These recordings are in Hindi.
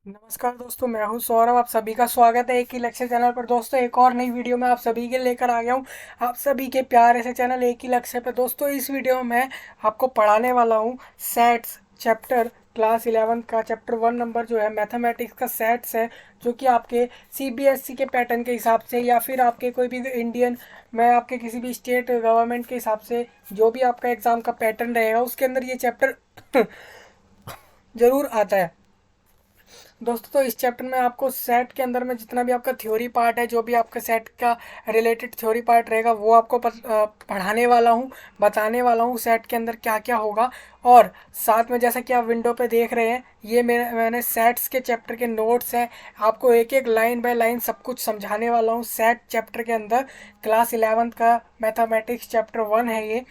नमस्कार दोस्तों, मैं हूं सौरभ। आप सभी का स्वागत है एक ही लक्ष्य चैनल पर। दोस्तों, एक और नई वीडियो में आप सभी के लेकर आ गया हूं। आप सभी के प्यारे से चैनल एक ही लक्ष्य पर। दोस्तों, इस वीडियो में मैं आपको पढ़ाने वाला हूं सेट्स चैप्टर क्लास 11 का चैप्टर 1 नंबर जो है मैथमेटिक्स का सेट्स है, जो कि आपके सीबीएसई के पैटर्न के हिसाब से या फिर आपके कोई भी इंडियन में आपके किसी भी स्टेट गवर्नमेंट के हिसाब से जो भी आपका एग्ज़ाम का पैटर्न रहेगा उसके अंदर ये चैप्टर ज़रूर आता है। दोस्तों, तो इस चैप्टर में आपको सेट के अंदर में जितना भी आपका थ्योरी पार्ट है, जो भी आपका सेट का रिलेटेड थ्योरी पार्ट रहेगा वो आपको पढ़ाने वाला हूँ, बताने वाला हूँ सेट के अंदर क्या क्या होगा। और साथ में जैसा कि आप विंडो पे देख रहे हैं, ये मैंने सेट्स के चैप्टर के नोट्स हैं। आपको एक एक लाइन बाय लाइन सब कुछ समझाने वाला हूँ सेट चैप्टर के अंदर। क्लास 11 का मैथमेटिक्स चैप्टर 1 है ये,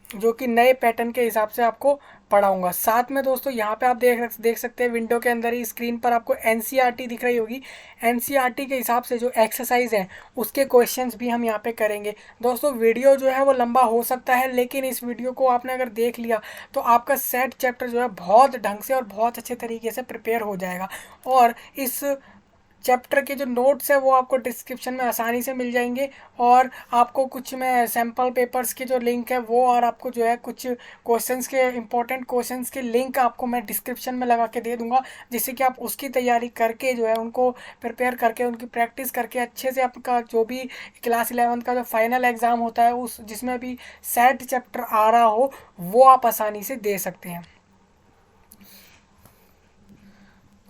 जो कि नए पैटर्न के हिसाब से आपको पढ़ाऊंगा। साथ में दोस्तों, यहाँ पे आप देख सकते हैं विंडो के अंदर ही स्क्रीन पर आपको एनसीईआरटी दिख रही होगी। एनसीईआरटी के हिसाब से जो एक्सरसाइज है उसके क्वेश्चंस भी हम यहाँ पे करेंगे। दोस्तों, वीडियो जो है वो लंबा हो सकता है, लेकिन इस वीडियो को आपने अगर देख लिया तो आपका सेट चैप्टर जो है बहुत ढंग से और बहुत अच्छे तरीके से प्रिपेयर हो जाएगा। और इस चैप्टर के जो नोट्स है वो आपको डिस्क्रिप्शन में आसानी से मिल जाएंगे। और आपको कुछ मैं सैम्पल पेपर्स की जो लिंक है वो, और आपको जो है कुछ क्वेश्चंस के इंपॉर्टेंट क्वेश्चंस के लिंक आपको मैं डिस्क्रिप्शन में लगा के दे दूंगा, जिससे कि आप उसकी तैयारी करके जो है उनको प्रिपेयर करके उनकी प्रैक्टिस करके अच्छे से आपका जो भी क्लास 11 का जो फाइनल एग्ज़ाम होता है उस जिसमें भी सेट चैप्टर आ रहा हो वो आप आसानी से दे सकते हैं।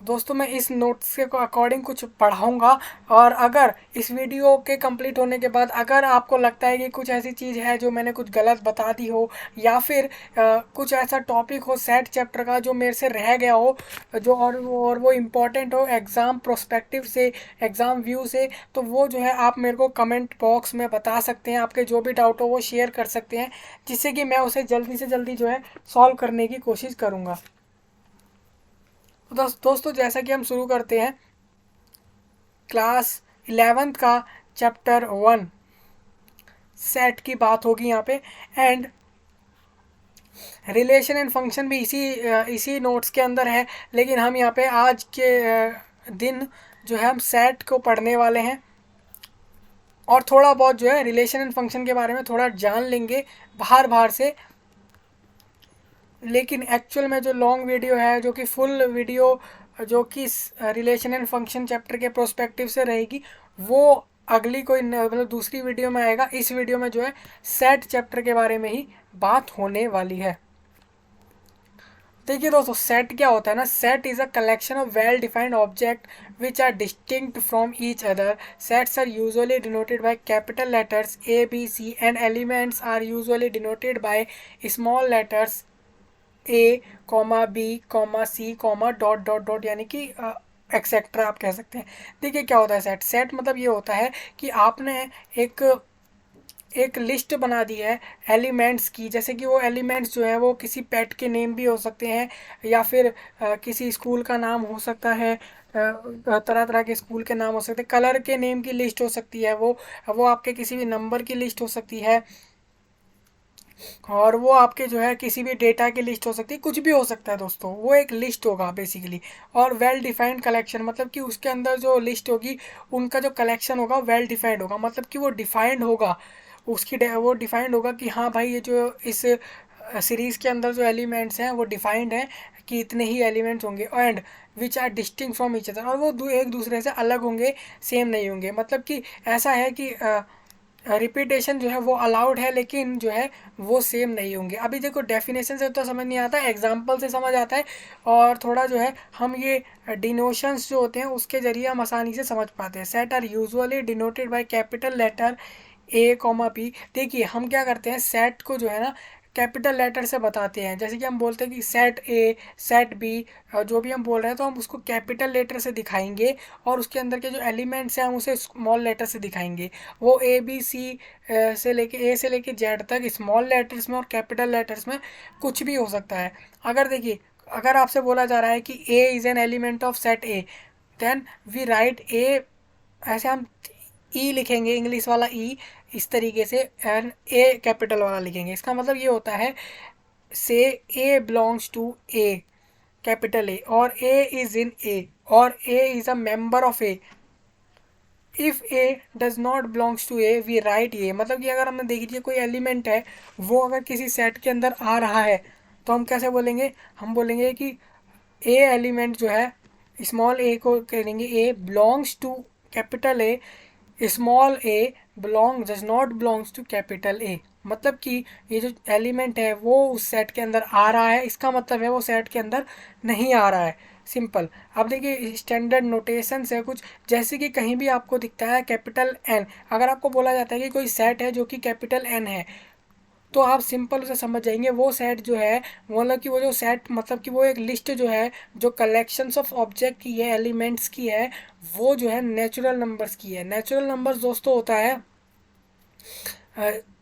दोस्तों, मैं इस नोट्स के अकॉर्डिंग कुछ पढ़ाऊँगा। और अगर इस वीडियो के कंप्लीट होने के बाद अगर आपको लगता है कि कुछ ऐसी चीज़ है जो मैंने कुछ गलत बता दी हो, या फिर कुछ ऐसा टॉपिक हो सेट चैप्टर का जो मेरे से रह गया हो, जो और वो इम्पोर्टेंट हो एग्ज़ाम प्रोस्पेक्टिव से, एग्ज़ाम व्यू से, तो वो जो है आप मेरे को कमेंट बॉक्स में बता सकते हैं। आपके जो भी डाउट हो वो शेयर कर सकते हैं, जिससे कि मैं उसे जल्दी से जल्दी जो है सॉल्व करने की कोशिश करूँगा। तो दोस्तों, जैसा कि हम शुरू करते हैं क्लास 11 का चैप्टर 1 सेट की बात होगी यहाँ पे। एंड रिलेशन एंड फंक्शन भी इसी नोट्स के अंदर है, लेकिन हम यहाँ पे आज के दिन जो है हम सेट को पढ़ने वाले हैं और थोड़ा बहुत जो है रिलेशन एंड फंक्शन के बारे में थोड़ा जान लेंगे बाहर बाहर से। लेकिन एक्चुअल में जो लॉन्ग वीडियो है, जो कि फुल वीडियो जो कि रिलेशन एंड फंक्शन चैप्टर के प्रोस्पेक्टिव से रहेगी, वो अगली कोई मतलब दूसरी वीडियो में आएगा। इस वीडियो में जो है सेट चैप्टर के बारे में ही बात होने वाली है। देखिए दोस्तों, सेट क्या होता है ना, set is a collection of well defined object which are distinct from each other. Sets are usually denoted by capital letters A B C and elements are usually denoted by small letters a comma b comma c comma dot dot dot, यानी कि एक्सेट्रा आप कह सकते हैं। देखिए क्या होता है सेट। सेट मतलब ये होता है कि आपने एक एक लिस्ट बना दी है एलिमेंट्स की। जैसे कि वो एलिमेंट्स जो है वो किसी पेट के नेम भी हो सकते हैं, या फिर किसी स्कूल का नाम हो सकता है, तरह तरह के स्कूल के नाम हो सकते हैं, कलर के नेम की लिस्ट हो सकती है, वो आपके किसी भी नंबर की लिस्ट हो सकती है, और वो आपके जो है किसी भी डेटा की लिस्ट हो सकती है, कुछ भी हो सकता है दोस्तों, वो एक लिस्ट होगा बेसिकली। और वेल डिफाइंड कलेक्शन मतलब कि उसके अंदर जो लिस्ट होगी उनका जो कलेक्शन होगा वेल डिफाइंड होगा, मतलब कि वो डिफाइंड होगा। वो डिफाइंड होगा कि हाँ भाई, ये जो इस सीरीज़ के अंदर जो एलिमेंट्स हैं वो डिफाइंड हैं कि इतने ही एलिमेंट्स होंगे। And which are distinct from each other, और वो एक दूसरे से अलग होंगे, सेम नहीं होंगे। मतलब कि ऐसा है कि रिपीटेशन जो है वो अलाउड है, लेकिन जो है वो सेम नहीं होंगे। अभी देखो, डेफिनेशन से तो समझ नहीं आता, एग्जाम्पल से समझ आता है। और थोड़ा जो है हम ये डिनोशंस जो होते हैं उसके ज़रिए हम आसानी से समझ पाते हैं। Set are usually denoted by capital letter A comma B. देखिए हम क्या करते हैं, सेट को जो है ना कैपिटल लेटर से बताते हैं। जैसे कि हम बोलते हैं कि सेट ए, सेट बी, जो भी हम बोल रहे हैं तो हम उसको कैपिटल लेटर से दिखाएंगे, और उसके अंदर के जो एलिमेंट्स हैं हम उसे स्मॉल लेटर से दिखाएंगे। वो ए बी सी से लेके जेड तक स्मॉल लेटर्स में और कैपिटल लेटर्स में कुछ भी हो सकता है। अगर देखिए, अगर आपसे बोला जा रहा है कि A is an element of set A, then we write A, ऐसे हम ई लिखेंगे, इंग्लिश वाला ई इस तरीके से, एंड ए कैपिटल वाला लिखेंगे। इसका मतलब ये होता है say A belongs to A, capital A और ए इज इन ए और A is a member of A, if A does not belongs to A we write A, मतलब कि अगर हमने देख लीजिए कोई एलिमेंट है वो अगर किसी सेट के अंदर आ रहा है तो हम कैसे बोलेंगे, हम बोलेंगे कि ए एलिमेंट जो है स्मॉल ए को कहेंगे A belongs to capital A, small A belong does not belongs to capital A, मतलब कि ये जो एलिमेंट है वो उस सेट के अंदर आ रहा है, इसका मतलब है वो सेट के अंदर नहीं आ रहा है, सिंपल। अब देखिए स्टैंडर्ड नोटेशन है कुछ, जैसे कि कहीं भी आपको दिखता है कैपिटल एन, अगर आपको बोला जाता है कि कोई सेट है जो कि कैपिटल एन है तो आप सिंपल उसे समझ जाएंगे वो सेट जो है, मतलब कि वो जो सेट मतलब कि वो एक लिस्ट जो है जो कलेक्शंस ऑफ ऑब्जेक्ट की है, एलिमेंट्स की है, वो जो है नेचुरल नंबर्स की है। नेचुरल नंबर्स दोस्तों होता है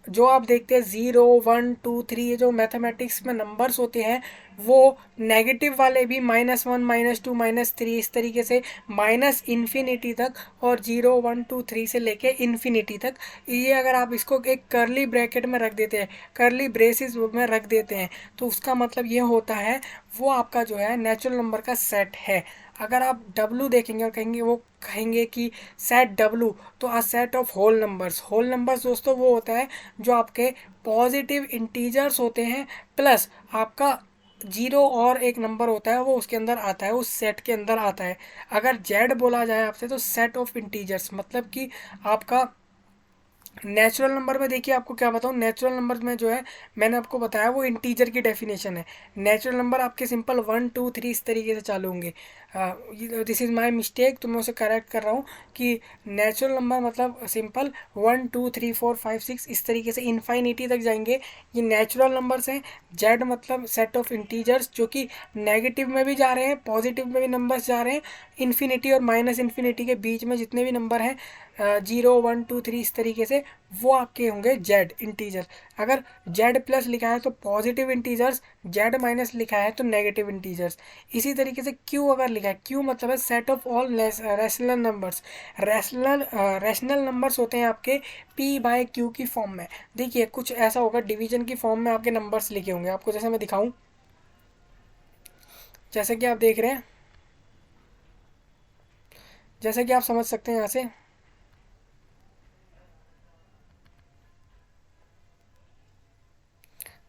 जो आप देखते हैं 0 1 2 3, ये जो मैथमेटिक्स में नंबर्स होते हैं वो नेगेटिव वाले भी -1 -2 -3 इस तरीके से माइनस इन्फिनिटी तक, और 0 1 2 3 से लेके इन्फिनिटी तक, ये अगर आप इसको एक करली ब्रैकेट में रख देते हैं, करली ब्रेसेस में रख देते हैं, तो उसका मतलब ये होता है वो आपका जो है नेचुरल नंबर का सेट है। अगर आप डब्लू देखेंगे और कहेंगे वो कहेंगे कि सेट डब्लू, तो a set of whole numbers, whole numbers दोस्तों वो होता है जो आपके पॉजिटिव इंटीजर्स होते हैं प्लस आपका जीरो और एक नंबर होता है वो उसके अंदर आता है, उस सेट के अंदर आता है। अगर जेड बोला जाए आपसे तो सेट ऑफ इंटीजर्स, मतलब कि आपका नेचुरल नंबर में देखिए आपको क्या बताऊँ, नेचुरल नंबर में जो है मैंने आपको बताया वो इंटीजर की डेफिनेशन है। नेचुरल नंबर आपके सिंपल 1 2 3 इस तरीके से चालू होंगे, दिस इज़ माय मिस्टेक, तो मैं उसे करेक्ट कर रहा हूँ कि नेचुरल नंबर मतलब सिंपल 1 2 3 4 5 6 इस तरीके से इन्फाइनिटी तक जाएंगे, ये नेचुरल नंबर्स हैं। जेड मतलब सेट ऑफ इंटीजर्स जो कि नेगेटिव में भी जा रहे हैं पॉजिटिव में भी नंबर्स जा रहे हैं, इन्फिनिटी और माइनस इन्फिनिटी के बीच में जितने भी नंबर हैं 0 1 2 3 इस तरीके से वो आपके होंगे जेड इंटीजर। अगर जेड प्लस लिखा है तो पॉजिटिव इंटीजर्स, जेड माइनस लिखा है तो नेगेटिव इंटीजर्स। इसी तरीके से क्यू अगर लिखा है, क्यू मतलब है set of all rational numbers, rational numbers होते हैं आपके पी बाय क्यू की फॉर्म में। देखिए कुछ ऐसा होगा डिवीजन की फॉर्म में आपके नंबर्स लिखे होंगे, आपको जैसे मैं दिखाऊं, जैसे कि आप देख रहे हैं, जैसे कि आप समझ सकते हैं यहाँ से,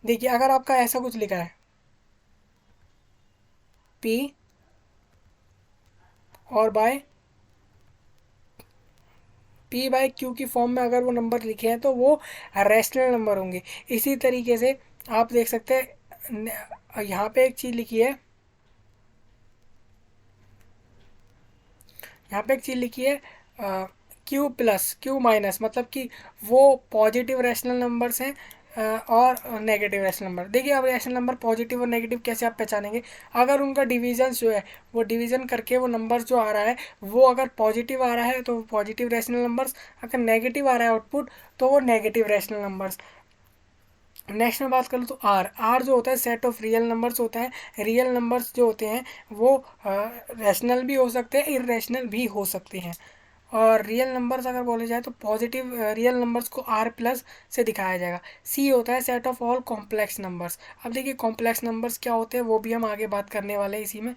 देखिए अगर आपका ऐसा कुछ लिखा है पी और पी बाय क्यू की फॉर्म में अगर वो नंबर लिखे हैं तो वो रैशनल नंबर होंगे। इसी तरीके से आप देख सकते हैं यहाँ पे एक चीज़ लिखी है, यहाँ पे एक चीज़ लिखी है क्यू प्लस क्यू माइनस, मतलब कि वो पॉजिटिव रैशनल नंबर्स हैं और नेगेटिव रैशनल नंबर। देखिए अब रैशनल नंबर पॉजिटिव और नेगेटिव कैसे आप पहचानेंगे, अगर उनका डिवीजन जो है वो डिवीजन करके वो नंबर जो आ रहा है वो अगर पॉजिटिव आ रहा है तो पॉजिटिव रैशनल नंबर्स, अगर नेगेटिव आ रहा है आउटपुट तो वो नेगेटिव रैशनल नंबर्स। नेक्स्ट में बात करूँ तो आर, आर जो होता है सेट ऑफ रियल नंबर्स होता है। रियल नंबर्स जो होते हैं वो रैशनल भी हो सकते हैं, इरेशनल भी हो सकते हैं। और रियल नंबर्स अगर बोले जाए तो पॉजिटिव रियल नंबर्स को आर प्लस से दिखाया जाएगा। सी होता है set of all complex numbers. अब देखिए कॉम्प्लेक्स नंबर्स क्या होते हैं वो भी हम आगे बात करने वाले हैं इसी में।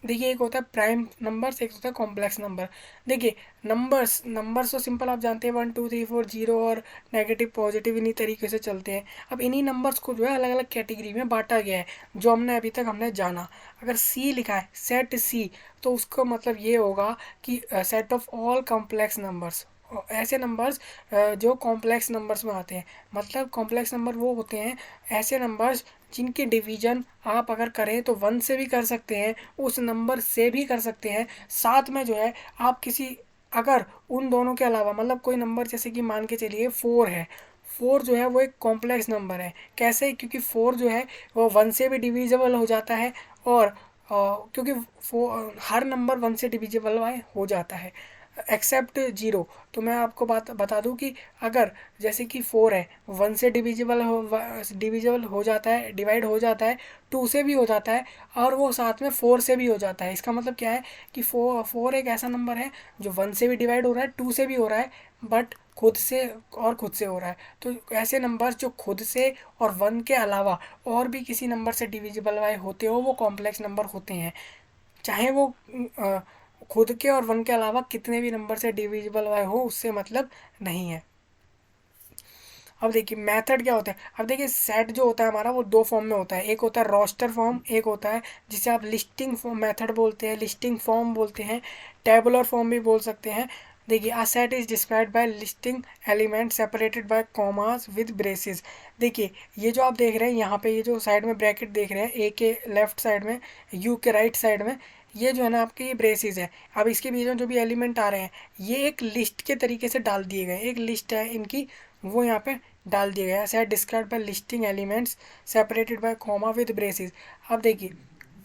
देखिए एक होता है प्राइम नंबर्स, एक होता है कॉम्प्लेक्स नंबर। देखिए नंबर्स, नंबर्स तो सिंपल आप जानते हैं 1 2 3 4 जीरो और नेगेटिव पॉजिटिव इन्हीं तरीके से चलते हैं। अब इन्हीं नंबर्स को जो है अलग अलग कैटेगरी में बांटा गया है जो हमने अभी तक हमने जाना। अगर सी लिखा है सेट सी, तो उसका मतलब ये होगा कि set of all complex numbers, ऐसे नंबर्स जो कॉम्प्लेक्स नंबर्स में आते हैं। मतलब कॉम्प्लेक्स नंबर वो होते हैं ऐसे नंबर्स जिनके डिवीजन आप अगर करें तो 1 से भी कर सकते हैं, उस नंबर से भी कर सकते हैं, साथ में जो है आप किसी अगर उन दोनों के अलावा मतलब कोई नंबर जैसे कि मान के चलिए 4 है, 4 जो है वो एक कॉम्प्लेक्स नंबर है। कैसे, क्योंकि 4 जो है वो 1 से भी डिविजिबल हो जाता है और क्योंकि हर नंबर 1 से डिविजिबल हो जाता है एक्सेप्ट जीरो। तो मैं आपको बात बता दूं कि अगर जैसे कि 4 है 1 से डिविजिबल हो जाता है, डिवाइड हो जाता है, 2 से भी हो जाता है और वो साथ में 4 से भी हो जाता है। इसका मतलब क्या है कि 4 एक ऐसा नंबर है जो 1 से भी डिवाइड हो रहा है, 2 से भी हो रहा है, बट खुद से और खुद से हो रहा है। तो ऐसे नंबर्स जो खुद से और 1 के अलावा और भी किसी नंबर से डिविजिबल बाय होते हो वो कॉम्प्लेक्स नंबर होते हैं, चाहे वो अ, खुद के और 1 के अलावा कितने भी नंबर से डिविजिबल बाय हो, उससे मतलब नहीं है। अब देखिए मेथड क्या होता है। अब देखिए सेट जो होता है हमारा वो दो फॉर्म में होता है, एक होता है रोस्टर फॉर्म, एक होता है जिसे आप लिस्टिंग मेथड बोलते हैं, लिस्टिंग फॉर्म बोलते हैं, टेबुलर फॉर्म भी बोल सकते हैं। देखिए a set is described bye listing element separated by commas with braces. देखिए ये जो आप देख रहे हैं यहाँ पे, ये जो साइड में ब्रैकेट देख रहे हैं, ए के लेफ्ट साइड में, यू के राइट साइड में, ये जो है ना आपके ये ब्रेसेस है। अब इसके बीच में जो भी एलिमेंट आ रहे हैं ये एक लिस्ट के तरीके से डाल दिए गए, एक लिस्ट है इनकी, वो यहाँ पे डाल दिया गया है। Set described bye listing elements separated by comma with braces. अब देखिए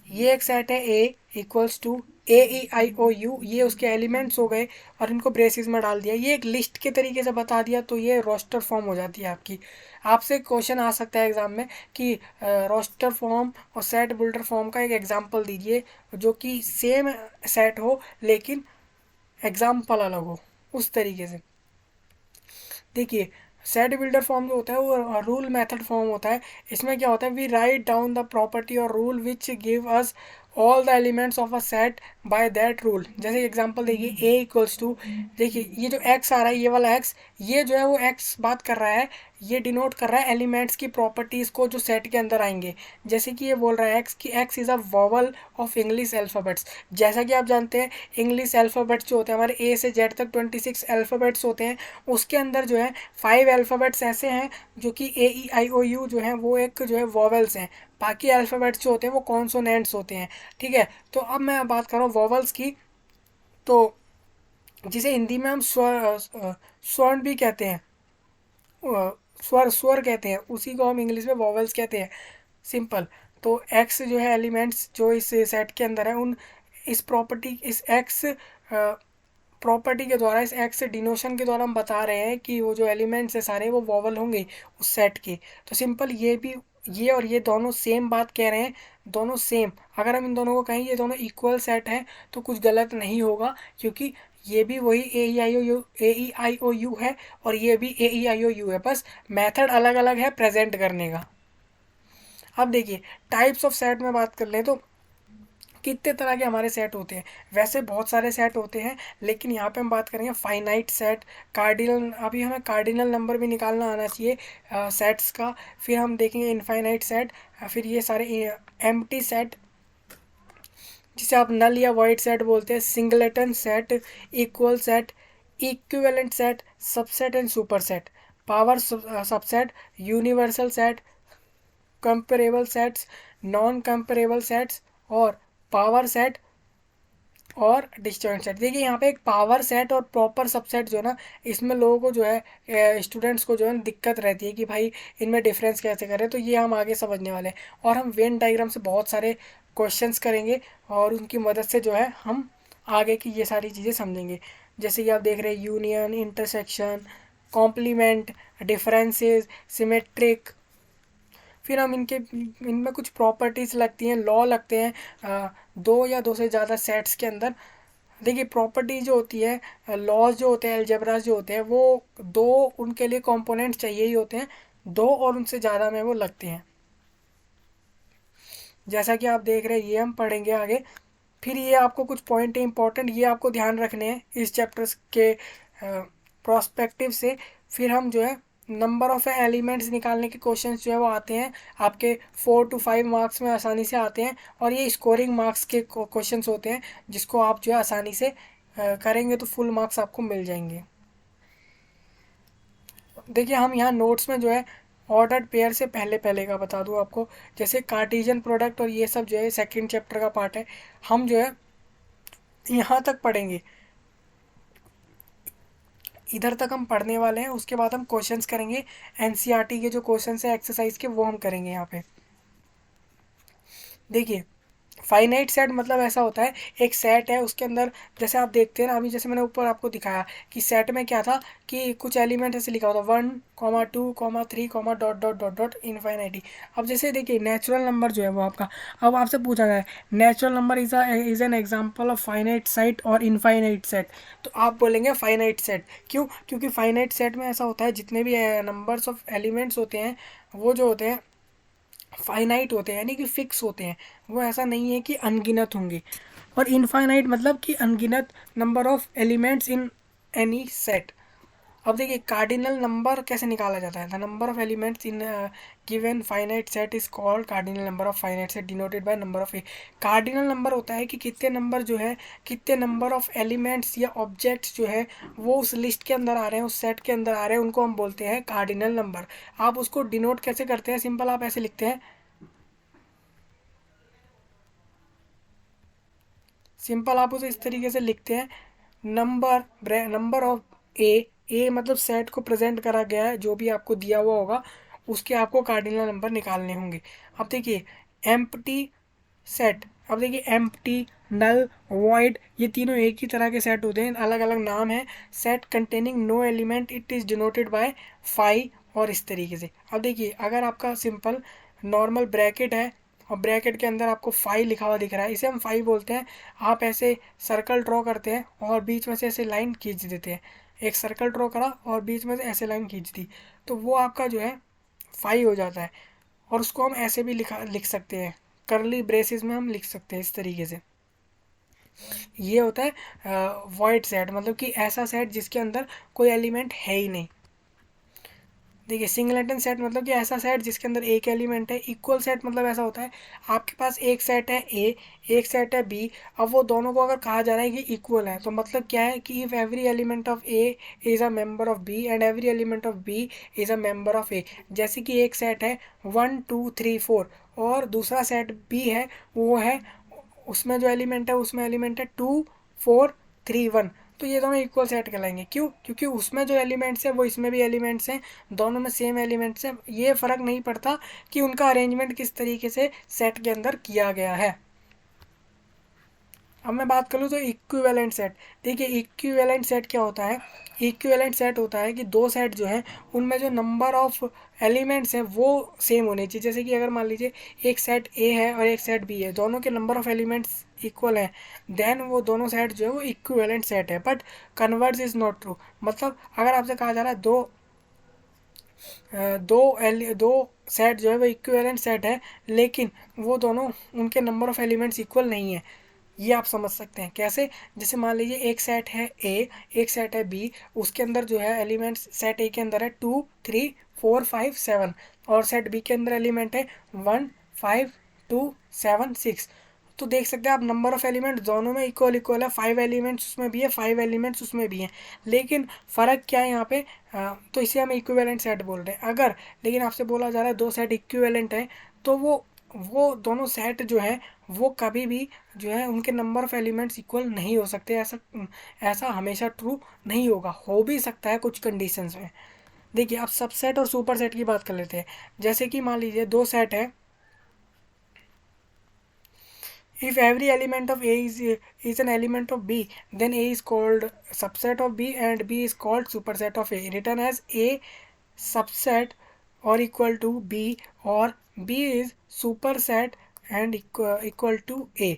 ये एक सेट है ए इक्वल्स टू AEIOU, ये उसके एलिमेंट्स हो गए और इनको ब्रेसेस में डाल दिया, ये एक लिस्ट के तरीके से बता दिया, तो ये रोस्टर फॉर्म हो जाती है आपकी। आपसे क्वेश्चन आ सकता है एग्जाम में कि रोस्टर फॉर्म और सेट बिल्डर फॉर्म का एक एग्जांपल दीजिए जो कि सेम सेट हो लेकिन एग्जाम्पल अलग हो, उस तरीके से। देखिए सेट बिल्डर फॉर्म जो होता है वो रूल मेथड फॉर्म होता है। इसमें क्या होता है, we write down the property और rule which give us all the elements of a set by that rule. जैसे एग्जांपल देखिए ए इक्वल्स टू, देखिए ये जो एक्स आ रहा है, ये वाला एक्स, ये जो है वो एक्स बात कर रहा है, ये डिनोट कर रहा है एलिमेंट्स की प्रॉपर्टीज़ को जो सेट के अंदर आएंगे। जैसे कि ये बोल रहा है एक्स कि x is a vowel of English alphabets. जैसा कि आप जानते हैं इंग्लिश अल्फ़ाबेट्स जो होते हैं हमारे ए से जेड तक 26 अल्फ़ाबेट्स होते हैं, उसके अंदर जो है 5 अल्फ़ाबेट्स ऐसे हैं जो कि AEIOU जो है वो एक जो है वॉवल्स हैं, बाकी अल्फ़ाबेट्स जो होते हैं वो कॉन्सोनेंट्स होते हैं। ठीक है, तो अब मैं बात कर रहा हूँ वॉवल्स की, तो जिसे हिंदी में हम स्वर्ण भी कहते हैं, स्वर स्वर कहते हैं, उसी को हम इंग्लिश में वॉवल्स कहते हैं, सिंपल। तो एक्स जो है एलिमेंट्स जो इस सेट के अंदर है, उन इस प्रॉपर्टी, इस एक्स प्रॉपर्टी के द्वारा, इस एक्स डिनोशन के द्वारा हम बता रहे हैं कि वो जो एलिमेंट्स है सारे वो वॉवल होंगे उस सेट के। तो सिंपल ये भी, ये और ये दोनों सेम बात कह रहे हैं, दोनों सेम। अगर हम इन दोनों को कहें ये दोनों इक्वल सेट हैं तो कुछ गलत नहीं होगा, क्योंकि ये भी वही ए ई आई ओ यू है और ये भी AEIOU है, बस मेथड अलग अलग है प्रेजेंट करने का। अब देखिए टाइप्स ऑफ सेट में बात कर लें तो कितने तरह के हमारे सेट होते हैं। वैसे बहुत सारे सेट होते हैं लेकिन यहाँ पे हम बात करेंगे फाइनाइट सेट, कार्डिनल, अभी हमें कार्डिनल नंबर भी निकालना आना चाहिए सेट्स का। फिर हम देखेंगे इनफाइनाइट सेट, फिर ये सारे एम्प्टी सेट जिसे आप नल या वाइड सेट बोलते हैं, singleton set, equal set, equivalent set, subset and super set, power subset, universal set, comparable sets, non comparable sets और पावर सेट और डिस्जॉइंट सेट। देखिए यहाँ पे एक पावर सेट और प्रॉपर सबसेट जो है ना, इसमें लोगों को जो है स्टूडेंट्स को जो है दिक्कत रहती है कि भाई इनमें डिफरेंस कैसे करें, तो ये हम आगे समझने वाले हैं। और हम वेन डायग्राम से बहुत सारे क्वेश्चंस करेंगे और उनकी मदद से जो है हम आगे की ये सारी चीज़ें समझेंगे। जैसे कि आप देख रहे हैं union, intersection, complement, differences, symmetric. फिर हम इनमें कुछ प्रॉपर्टीज़ लगती हैं, लॉ लगते हैं दो या दो से ज़्यादा सेट्स के अंदर। देखिए प्रॉपर्टी जो होती है, लॉज जो होते हैं, अलजेब्रास जो होते हैं, वो दो, उनके लिए कंपोनेंट चाहिए ही होते हैं, दो और उनसे ज़्यादा में वो लगते हैं। जैसा कि आप देख रहे हैं ये हम पढ़ेंगे आगे। फिर ये आपको कुछ पॉइंट है इंपॉर्टेंट, ये आपको ध्यान रखने हैं इस चैप्टर के प्रोस्पेक्टिव से। फिर हम जो है नंबर ऑफ एलिमेंट्स निकालने के क्वेश्चंस जो है वो आते हैं आपके 4 to 5 मार्क्स में आसानी से आते हैं, और ये स्कोरिंग मार्क्स के क्वेश्चंस होते हैं जिसको आप जो है आसानी से करेंगे तो फुल मार्क्स आपको मिल जाएंगे। देखिए हम यहाँ नोट्स में जो है ऑर्डर्ड पेयर से पहले पहले का बता दूँ आपको। जैसे कार्टेशियन प्रोडक्ट और ये सब जो है सेकंड चैप्टर का पार्ट है, हम जो है यहाँ तक पढ़ेंगे, इधर तक हम पढ़ने वाले हैं। उसके बाद हम क्वेश्चंस करेंगे, एनसीईआरटी के जो क्वेश्चंस है एक्सरसाइज के वो हम करेंगे यहाँ पे। देखिए फाइनाइट सेट मतलब ऐसा होता है, एक सेट है उसके अंदर, जैसे आप देखते हैं ना अभी, जैसे मैंने ऊपर आपको दिखाया कि सेट में क्या था कि कुछ एलिमेंट ऐसे लिखा होता, 1, 2, 3 इनफाइनाइटी। अब जैसे देखिए नेचुरल नंबर जो है वो आपका, अब आपसे पूछा गया है natural number is an example of finite set और इनफाइनाइट सेट, तो आप बोलेंगे फाइनाइट सेट। क्यों? क्योंकि फाइनाइट सेट में ऐसा होता है जितने भी नंबर्स ऑफ एलिमेंट्स होते हैं वो जो होते हैं फाइनाइट होते हैं, यानी कि फिक्स होते हैं, वो ऐसा नहीं है कि अनगिनत होंगे। और इनफाइनाइट मतलब कि अनगिनत number of elements in any set. अब देखिए कार्डिनल नंबर कैसे निकाला जाता है, the number of elements in given finite set is called cardinal number of finite set denoted by number of A. Cardinal number होता है कि कितने नंबर जो है, कितने नंबर ऑफ एलिमेंट्स या ऑब्जेक्ट्स जो है वो उस लिस्ट के अंदर आ रहे हैं, उस सेट के अंदर आ रहे हैं, उनको हम बोलते हैं कार्डिनल नंबर। आप उसको डिनोट कैसे करते हैं? सिंपल, आप ऐसे लिखते हैं, सिंपल आप उसे इस तरीके से लिखते हैं, नंबर ऑफ ए। ए मतलब सेट को प्रेजेंट करा गया है, जो भी आपको दिया हुआ होगा उसके आपको कार्डिनल नंबर निकालने होंगे। अब देखिए एम्प्टी सेट, अब देखिए एम्प्टी, नल, वॉइड, ये तीनों एक ही तरह के सेट होते हैं, अलग अलग नाम है। Set containing no element it is denoted by phi, और इस तरीके से। अब देखिए अगर आपका सिंपल नॉर्मल ब्रैकेट है और ब्रैकेट के अंदर आपको फाई लिखा हुआ दिख रहा है, इसे हम फाई बोलते हैं। आप ऐसे सर्कल ड्रॉ करते हैं और बीच में से ऐसे लाइन खींच देते हैं, एक सर्कल ड्रॉ करा और बीच में से ऐसे लाइन खींच दी, तो वो आपका जो है फाई हो जाता है। और उसको हम ऐसे भी लिख सकते हैं, करली ब्रेसेस में हम लिख सकते हैं इस तरीके से। ये होता है वॉइड सेट, मतलब कि ऐसा सेट जिसके अंदर कोई एलिमेंट है ही नहीं। देखिए सिंगलेटन सेट मतलब कि ऐसा सेट जिसके अंदर एक एलिमेंट है। इक्वल सेट मतलब ऐसा होता है आपके पास एक सेट है ए, एक सेट है बी, अब वो दोनों को अगर कहा जा रहा है कि इक्वल है, तो मतलब क्या है कि if every element of A is a member of B and every element of B is a member of A. जैसे कि एक सेट है 1, 2, 3, 4 और दूसरा सेट बी है, वो है उसमें जो एलिमेंट है उसमें एलिमेंट है 2, 4, 3, 1, तो ये दोनों इक्वल सेट कहलाएंगे। क्यों? क्योंकि उसमें जो एलिमेंट्स हैं वो इसमें भी एलिमेंट्स हैं, दोनों में सेम एलिमेंट्स हैं, ये फ़र्क नहीं पड़ता कि उनका अरेंजमेंट किस तरीके से सेट के अंदर किया गया है। अब मैं बात करूँ तो इक्विवेलेंट सेट। देखिए इक्विवेलेंट सेट क्या होता है? इक्विवेलेंट सेट होता है कि दो सेट जो हैं उनमें जो नंबर ऑफ एलिमेंट्स हैं वो सेम होने चाहिए। जैसे कि अगर मान लीजिए एक सेट ए है और एक सेट बी है, दोनों के नंबर ऑफ एलिमेंट्स इक्वल हैं, देन वो दोनों सेट जो है वो इक्विवेलेंट सेट है। But converse is not true, मतलब अगर आपसे कहा जा रहा है दो सेट जो है वो इक्विवेलेंट सेट है, लेकिन वो दोनों उनके नंबर ऑफ एलिमेंट्स इक्वल नहीं है, ये आप समझ सकते हैं कैसे? जैसे मान लीजिए एक सेट है ए, एक सेट है बी, उसके अंदर जो है एलिमेंट्स सेट ए के अंदर है 2, 3, 4, 5, 7, और सेट बी के अंदर एलिमेंट है 1, 5, 2, 7, 6। तो देख सकते हैं आप नंबर ऑफ एलिमेंट्स दोनों में इक्वल इक्वल है, 5 एलिमेंट्स उसमें भी है, 5 एलिमेंट्स उसमें भी हैं, लेकिन फ़र्क क्या है यहाँ पे? तो इसे हम इक्विवेलेंट सेट बोल रहे हैं। अगर लेकिन आपसे बोला जा रहा है दो सेट इक्विवेलेंट हैं, तो वो दोनों सेट जो है वो कभी भी जो है उनके नंबर ऑफ एलिमेंट्स इक्वल नहीं हो सकते। ऐसा ऐसा हमेशा ट्रू नहीं होगा, हो भी सकता है कुछ कंडीशंस में। देखिए अब सबसेट और सुपर सेट की बात कर लेते हैं। जैसे कि मान लीजिए दो सेट है, if every element of is an element of b, then a is called subset of b and b is called superset of a, written as a subset or equal to b, or b is superset and equal to a।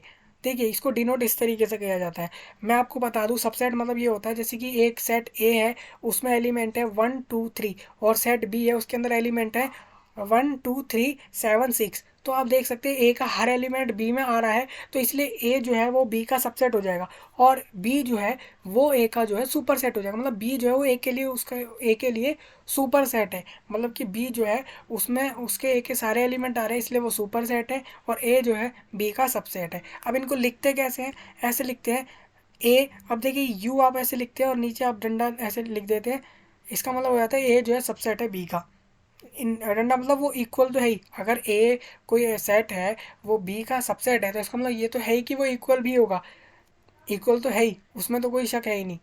देखिए इसको डिनोट इस तरीके से किया जाता है। मैं आपको बता दूं सबसेट मतलब ये होता है जैसे कि एक सेट ए है उसमें एलिमेंट है 1, 2, 3, और सेट बी है उसके अंदर एलिमेंट है 1, 2, 3, 7, 6। तो आप देख सकते हैं ए का हर एलिमेंट बी में आ रहा है, तो इसलिए ए जो है वो बी का सबसेट हो जाएगा, और बी जो है वो ए का जो है सुपर सेट हो जाएगा। मतलब बी जो है वो ए के लिए उसका ए के लिए सुपर सेट है, मतलब कि बी जो है उसमें उसके ए के सारे एलिमेंट आ रहे हैं, इसलिए वो सुपर सेट है, और ए जो है बी का सबसेट है। अब इनको लिखते कैसे हैं? ऐसे लिखते हैं ए, अब देखिए यू आप ऐसे लिखते हैं और नीचे आप डंडा ऐसे लिख देते हैं, इसका मतलब हो जाता है ए जो है सबसेट है बी का। इन डंडा मतलब वो इक्वल तो है ही, अगर ए कोई सेट है वो बी का सबसेट है तो इसका मतलब ये तो है ही कि वो इक्वल भी होगा, इक्वल तो है ही, उसमें तो कोई शक है ही नहीं।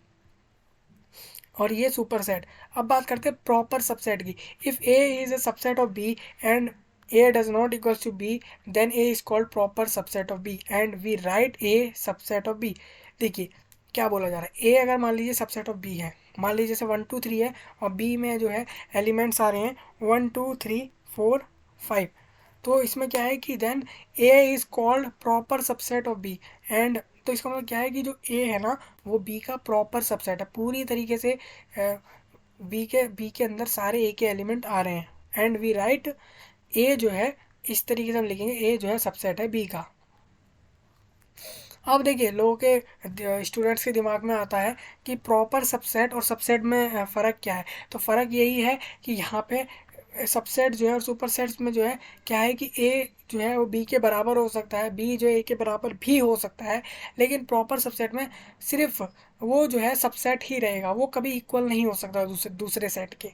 और ये सुपर सेट। अब बात करते हैं प्रॉपर सबसेट की। If A is a subset of B and A does not equals to B, then A is called proper subset of B and we write A subset of B. देखिए क्या बोला जा रहा है, A अगर मान लीजिए सबसेट ऑफ B है, मान लीजिए जैसे 1 2 3 है और B में जो है एलिमेंट्स आ रहे हैं 1 2 3 4 5, तो इसमें क्या है कि then A is called proper subset of B and तो इसका मतलब क्या है कि जो A है ना वो B का प्रॉपर सबसेट है, पूरी तरीके से B के अंदर सारे A के एलिमेंट आ रहे हैं एंड वी राइट ए जो है इस तरीके से हम लिखेंगे, ए जो है सबसेट है बी का। अब देखिए लोगों के स्टूडेंट्स के दिमाग में आता है कि प्रॉपर सबसेट और सबसेट में फ़र्क क्या है, तो फ़र्क यही है कि यहाँ पे सबसेट जो है और सुपर सेट्स में जो है क्या है कि ए जो है वो बी के बराबर हो सकता है, बी जो है ए के बराबर भी हो सकता है, लेकिन प्रॉपर सबसेट में सिर्फ वो जो है सबसेट ही रहेगा, वो कभी इक्वल नहीं हो सकता दूसरे सेट के।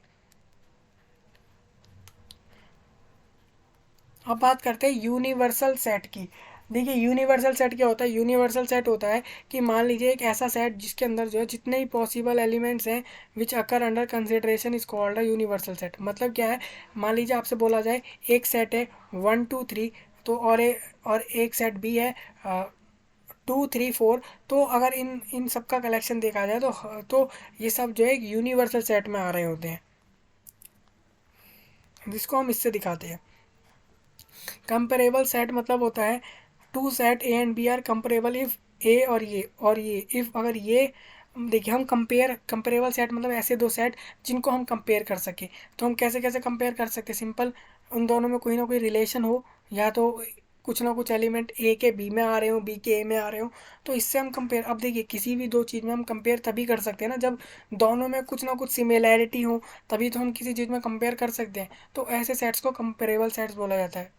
अब बात करते हैं यूनिवर्सल सेट की। देखिए यूनिवर्सल सेट क्या होता है, यूनिवर्सल सेट होता है कि मान लीजिए एक ऐसा सेट जिसके अंदर जो है जितने ही पॉसिबल एलिमेंट्स हैं which occur under consideration is called a universal set. मतलब क्या है, मान लीजिए आपसे बोला जाए एक सेट है 1 2 3, तो और एक सेट बी है 2 3 4, तो अगर इन इन सब का कलेक्शन देखा जाए तो ये सब जो है एक यूनिवर्सल सेट में आ रहे होते हैं, जिसको हम इससे दिखाते हैं। कंपेरेबल सेट मतलब होता है two set A and B are comparable if A और ये इफ अगर ये देखिए हम कंपेरेबल सेट मतलब ऐसे दो सेट जिनको हम कंपेयर कर सके, तो हम कैसे कैसे कंपेयर कर सकते हैं, सिंपल उन दोनों में कोई ना कोई रिलेशन हो, या तो कुछ ना कुछ एलिमेंट ए के बी में आ रहे हो, बी के ए में आ रहे हो, तो इससे हम कंपेयर। अब देखिए किसी भी दो चीज़ में हम कंपेयर तभी कर सकते हैं ना जब दोनों में कुछ ना कुछ सिमिलैरिटी हो, तभी तो हम किसी चीज़ में कंपेयर कर सकते हैं, तो ऐसे सेट्स को कंपेरेबल सेट्स बोला जाता है।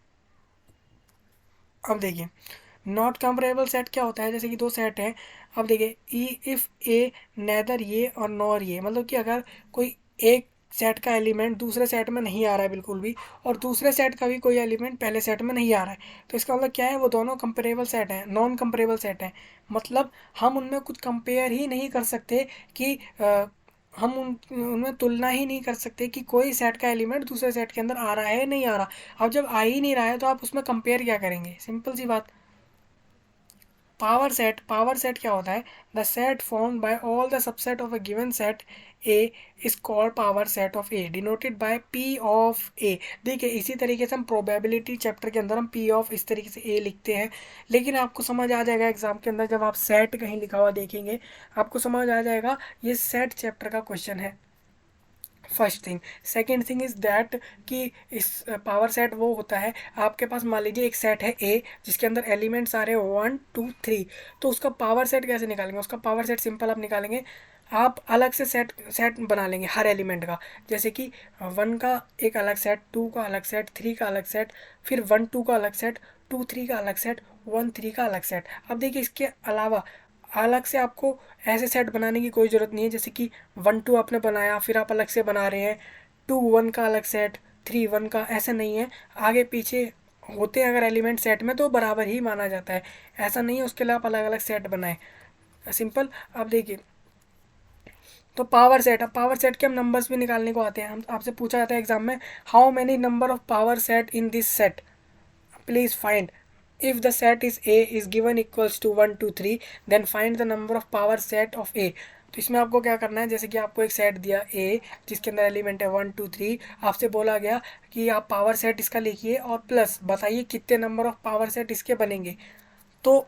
अब देखिए नॉट कंपेरेबल सेट क्या होता है, जैसे कि दो सेट हैं, अब देखिए ई इफ़ ए नेदर ये और नॉर ये, मतलब कि अगर कोई एक सेट का एलिमेंट दूसरे सेट में नहीं आ रहा है बिल्कुल भी, और दूसरे सेट का भी कोई एलिमेंट पहले सेट में नहीं आ रहा है, तो इसका मतलब क्या है, वो दोनों कंपेरेबल सेट हैं, नॉन कंपेरेबल सेट हैं। मतलब हम उनमें कुछ कंपेयर ही नहीं कर सकते कि हम उनमें तुलना ही नहीं कर सकते कि कोई सेट का एलिमेंट दूसरे सेट के अंदर आ रहा है नहीं आ रहा। अब जब आ ही नहीं रहा है तो आप उसमें कंपेयर क्या करेंगे, सिंपल सी बात। पावर सेट क्या होता है, the set formed by all the subset of a given set A is called power set of A denoted by P of A. देखिए इसी तरीके से हम प्रोबेबिलिटी चैप्टर के अंदर हम पी ऑफ इस तरीके से ए लिखते हैं, लेकिन आपको समझ आ जाएगा एग्जाम के अंदर जब आप सेट कहीं लिखा हुआ देखेंगे, आपको समझ आ जाएगा ये सेट चैप्टर का क्वेश्चन है। First thing, second thing is that कि इस पावर सेट वो होता है, आपके पास मान लीजिए एक सेट है ए जिसके अंदर एलिमेंट्स आ रहे हैं 1 2 3, तो उसका पावर सेट कैसे निकालेंगे, उसका पावर सेट सिंपल आप निकालेंगे, आप अलग से सेट सेट बना लेंगे हर एलिमेंट का, जैसे कि 1 का एक अलग सेट, 2 का अलग सेट, 3 का अलग सेट, फिर 1 2 का अलग सेट, 2 3 का अलग सेट, 1 3 का अलग सेट। अब देखिए इसके अलावा अलग से आपको ऐसे सेट बनाने की कोई ज़रूरत नहीं है, जैसे कि 1 2 आपने बनाया फिर आप अलग से बना रहे हैं 2 1 का अलग सेट, 3 1 का, ऐसा नहीं है। आगे पीछे होते हैं अगर एलिमेंट सेट में तो बराबर ही माना जाता है, ऐसा नहीं है उसके लिए आप अलग अलग सेट बनाएं, सिंपल। अब देखिए तो पावर सेट, अब पावर सेट के हम नंबर्स भी निकालने को आते हैं, हम आपसे पूछा जाता है एग्जाम में, how many number of power set in this set, please find, if the set is A is given equals to 1 2 3, then find the number of power set of A। तो इसमें आपको क्या करना है, जैसे कि आपको एक सेट दिया A जिसके अंदर एलिमेंट है 1 2 3, आपसे बोला गया कि आप पावर सेट इसका लिखिए और प्लस बताइए कितने नंबर ऑफ पावर सेट इसके बनेंगे, तो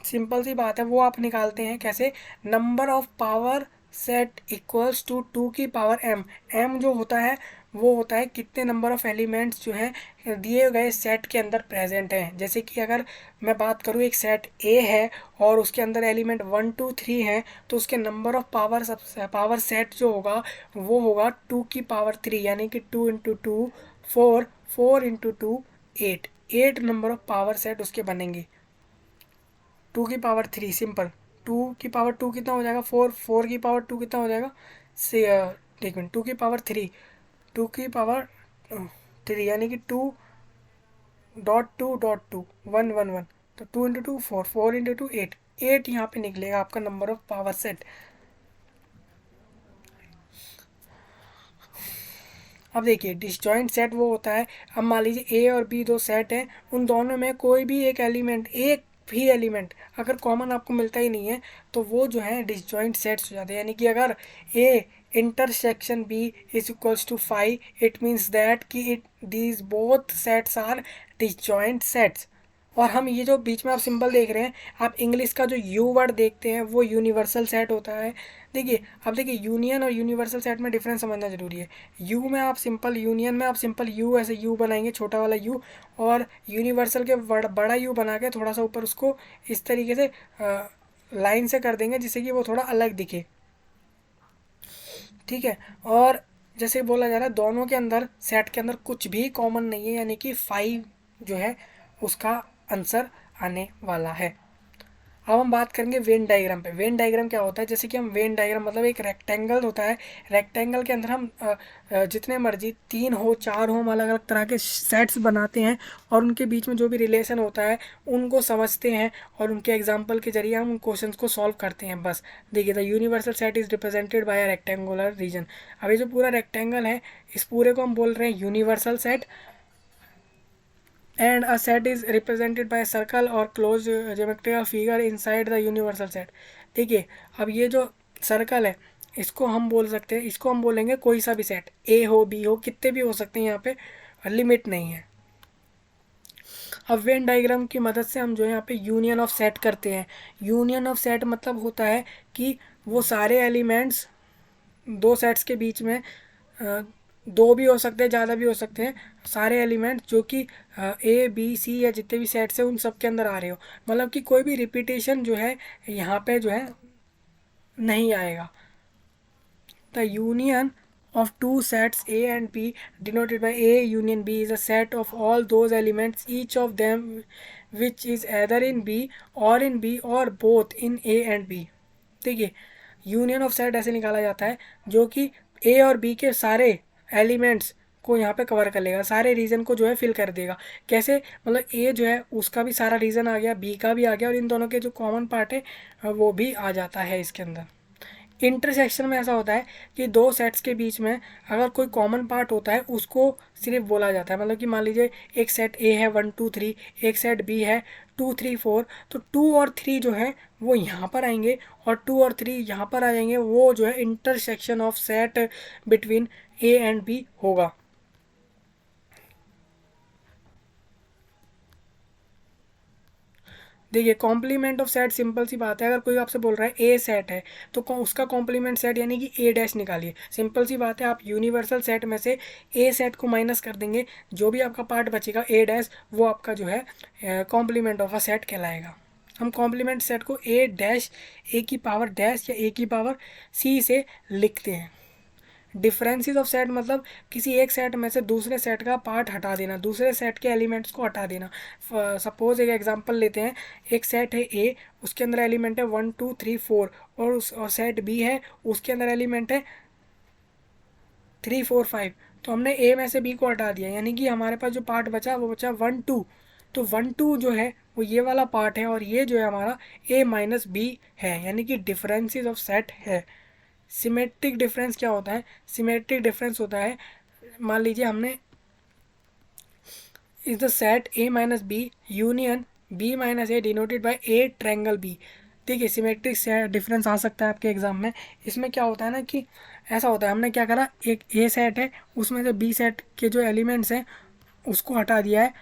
सिंपल सी बात है वो आप निकालते हैं कैसे, number of power set equals to 2 की पावर m। m जो होता है वो होता है कितने नंबर ऑफ एलिमेंट्स जो हैं दिए गए सेट के अंदर प्रेजेंट हैं। जैसे कि अगर मैं बात करूँ एक सेट A है और उसके अंदर एलिमेंट 1 2 3 हैं, तो उसके नंबर ऑफ पावर सेट जो होगा वो होगा 2 की पावर 3, यानी कि 2 into 2 4, 4 into 2 8, 8 number of power set उसके बनेंगे। 2 की पावर 3 सिंपल, 2 की पावर 2 कितना हो जाएगा 4, 4 की पावर 2 कितना हो जाएगा से एक मिनट 2 की पावर 3, 2 की पावर 3 यानी कि 2.2.2 1 1 1, तो 2 इंटू 2 4, 4 इंटू 2 8, 8 यहाँ पे निकलेगा आपका नंबर ऑफ पावर सेट। अब देखिए डिसजॉइंट सेट वो होता है, अब मान लीजिए ए और बी दो सेट हैं, उन दोनों में कोई भी एक भी एलिमेंट अगर कॉमन आपको मिलता ही नहीं है तो वो जो है डिसजॉइंट सेट्स हो जाते हैं। यानी कि अगर A intersection B is equals to 5, it means that कि it these both sets are disjoint sets. और हम ये जो बीच में आप सिंबल देख रहे हैं, आप इंग्लिश का जो यू वर्ड देखते हैं वो यूनिवर्सल सेट होता है। देखिए अब देखिए यूनियन और यूनिवर्सल सेट में डिफरेंस समझना जरूरी है। यू में आप सिंपल यूनियन में आप सिंपल यू ऐसे यू बनाएंगे छोटा वाला यू, और यूनिवर्सल के बड़ा यू बना के थोड़ा सा ऊपर उसको इस तरीके से लाइन से कर देंगे जिससे कि वो थोड़ा अलग दिखे, ठीक है। और जैसे बोला जा रहा है दोनों के अंदर सेट के अंदर कुछ भी कॉमन नहीं है, यानी कि 5 जो है उसका आंसर आने वाला है। अब हम बात करेंगे वेन डायग्राम पे। वेन डायग्राम क्या होता है, जैसे कि हम वेन डायग्राम मतलब एक रेक्टेंगल होता है, रेक्टेंगल के अंदर हम जितने मर्जी 3 हो 4 हो, हम अलग अलग तरह के सेट्स बनाते हैं और उनके बीच में जो भी रिलेशन होता है उनको समझते हैं और उनके एग्जाम्पल के जरिए हम उन क्वेश्चन को सॉल्व करते हैं बस। देखिए the universal set is represented by a rectangular reason. अब ये जो पूरा रेक्टेंगल है इस पूरे को हम बोल रहे हैं universal set, and a set is represented by a circle or closed geometrical figure inside the universal set। देखिए अब ये जो सर्कल है इसको हम बोल सकते हैं, इसको हम बोलेंगे कोई सा भी सेट, ए हो बी हो कितने भी हो सकते हैं, यहाँ पे लिमिट नहीं है। अब वेन डायग्राम की मदद से हम जो है यहाँ पे यूनियन ऑफ सेट करते हैं। यूनियन ऑफ सेट मतलब होता है कि वो सारे एलिमेंट्स दो सेट्स के बीच में दो भी हो सकते हैं ज़्यादा भी हो सकते हैं, सारे एलिमेंट जो कि ए बी सी या जितने भी सेट्स हैं उन सब के अंदर आ रहे हो, मतलब कि कोई भी रिपीटेशन जो है यहाँ पे जो है नहीं आएगा। The union of two sets A and B denoted by A union B is a set of all those elements each of them which is either in B or both in A and B। देखिए यूनियन ऑफ सेट ऐसे निकाला जाता है जो कि ए और बी के सारे एलिमेंट्स को यहाँ पे कवर कर लेगा, सारे रीजन को जो है फिल कर देगा। कैसे, मतलब ए जो है उसका भी सारा रीजन आ गया, बी का भी आ गया, और इन दोनों के जो कॉमन पार्ट है वो भी आ जाता है इसके अंदर। इंटरसेक्शन में ऐसा होता है कि दो सेट्स के बीच में अगर कोई कॉमन पार्ट होता है उसको सिर्फ बोला जाता है, मतलब कि मान लीजिए एक सेट ए है 1 2 3, एक सेट बी है 2 3 4, तो 2 और 3 जो है वो यहाँ पर आएंगे और 2 और 3 यहाँ पर आ जाएंगे, वो जो है intersection of set between A and B होगा। देखिए कॉम्प्लीमेंट ऑफ सेट सिंपल सी बात है, अगर कोई आपसे बोल रहा है ए सेट है तो उसका कॉम्प्लीमेंट सेट यानी कि ए डैश निकालिए। सिंपल सी बात है, आप यूनिवर्सल सेट में से ए सेट को माइनस कर देंगे, जो भी आपका पार्ट बचेगा ए डैश वो आपका जो है कॉम्प्लीमेंट ऑफ अ सेट कहलाएगा। हम कॉम्प्लीमेंट सेट को ए डैश ए की पावर डैश या ए की पावर सी से लिखते हैं। डिफरेंसेस ऑफ सेट मतलब किसी एक सेट में से दूसरे सेट का पार्ट हटा देना, दूसरे सेट के एलिमेंट्स को हटा देना। सपोज एक एग्जांपल लेते हैं, एक सेट है ए, उसके अंदर एलिमेंट है 1 2 3 4, और सेट बी है उसके अंदर एलिमेंट है 3 4 5। तो हमने ए में से बी को हटा दिया, यानी कि हमारे पास जो पार्ट बचा वो बचा 1 2। तो 1 2 जो है वो ये वाला पार्ट है और ये जो है हमारा ए माइनस बी है, यानी कि डिफरेंसेस ऑफ सेट है। सिमेट्रिक डिफरेंस क्या होता है, सिमेट्रिक डिफरेंस होता है, मान लीजिए हमने is the set A minus B union B minus A denoted by A triangle B. देखिए सिमेट्रिक डिफरेंस आ सकता है आपके एग्जाम में। इसमें क्या होता है ना कि ऐसा होता है, हमने क्या करा, एक ए सेट है उसमें से बी सेट के जो एलिमेंट्स हैं उसको हटा दिया है,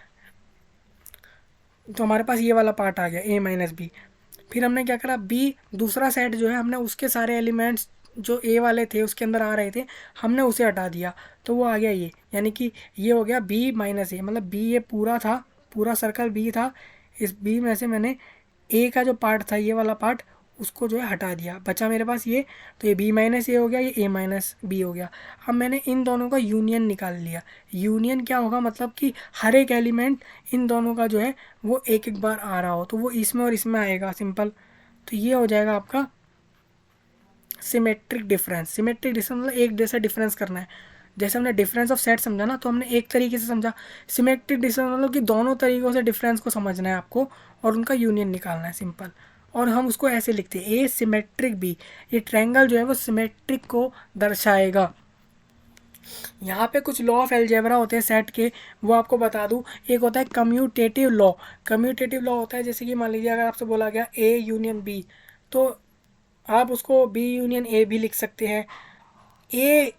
तो हमारे पास ये वाला पार्ट आ गया ए माइनस बी। फिर हमने क्या करा, बी दूसरा सेट जो है हमने उसके सारे एलिमेंट्स जो ए वाले थे उसके अंदर आ रहे थे हमने उसे हटा दिया, तो वो आ गया ये, यानी कि ये हो गया बी माइनस ए। मतलब बी ये पूरा था, पूरा सर्कल बी था, इस बी में से मैंने ए का जो पार्ट था ये वाला पार्ट उसको जो है हटा दिया, बचा मेरे पास ये, तो ये बी माइनस ए हो गया, ये ए माइनस बी हो गया। अब मैंने इन दोनों का यूनियन निकाल लिया। यूनियन क्या होगा, मतलब कि हर एक एलिमेंट इन दोनों का जो है वो एक एक बार आ रहा हो, तो वो इसमें और इसमें आएगा सिंपल, तो ये हो जाएगा आपका सिमेट्रिक डिफरेंस। सिमेट्रिक डिफरेंस मतलब एक जैसा डिफरेंस करना है। जैसे हमने डिफरेंस ऑफ सेट समझा ना, तो हमने एक तरीके से समझा। सिमेट्रिक डिफरेंस मतलब कि दोनों तरीक़ों से डिफरेंस को समझना है आपको और उनका यूनियन निकालना है सिंपल। और हम उसको ऐसे लिखते हैं ए सिमेट्रिक बी, ये ट्रायंगल जो है वो सिमेट्रिक को दर्शाएगा। यहाँ पे कुछ लॉ ऑफ अलजेब्रा होते हैं सेट के, वो आपको बता दूँ। एक होता है कम्यूटेटिव लॉ। कम्यूटेटिव लॉ होता है जैसे कि मान लीजिए अगर आपसे बोला गया ए यूनियन बी, तो आप उसको बी यूनियन ए भी लिख सकते हैं। ए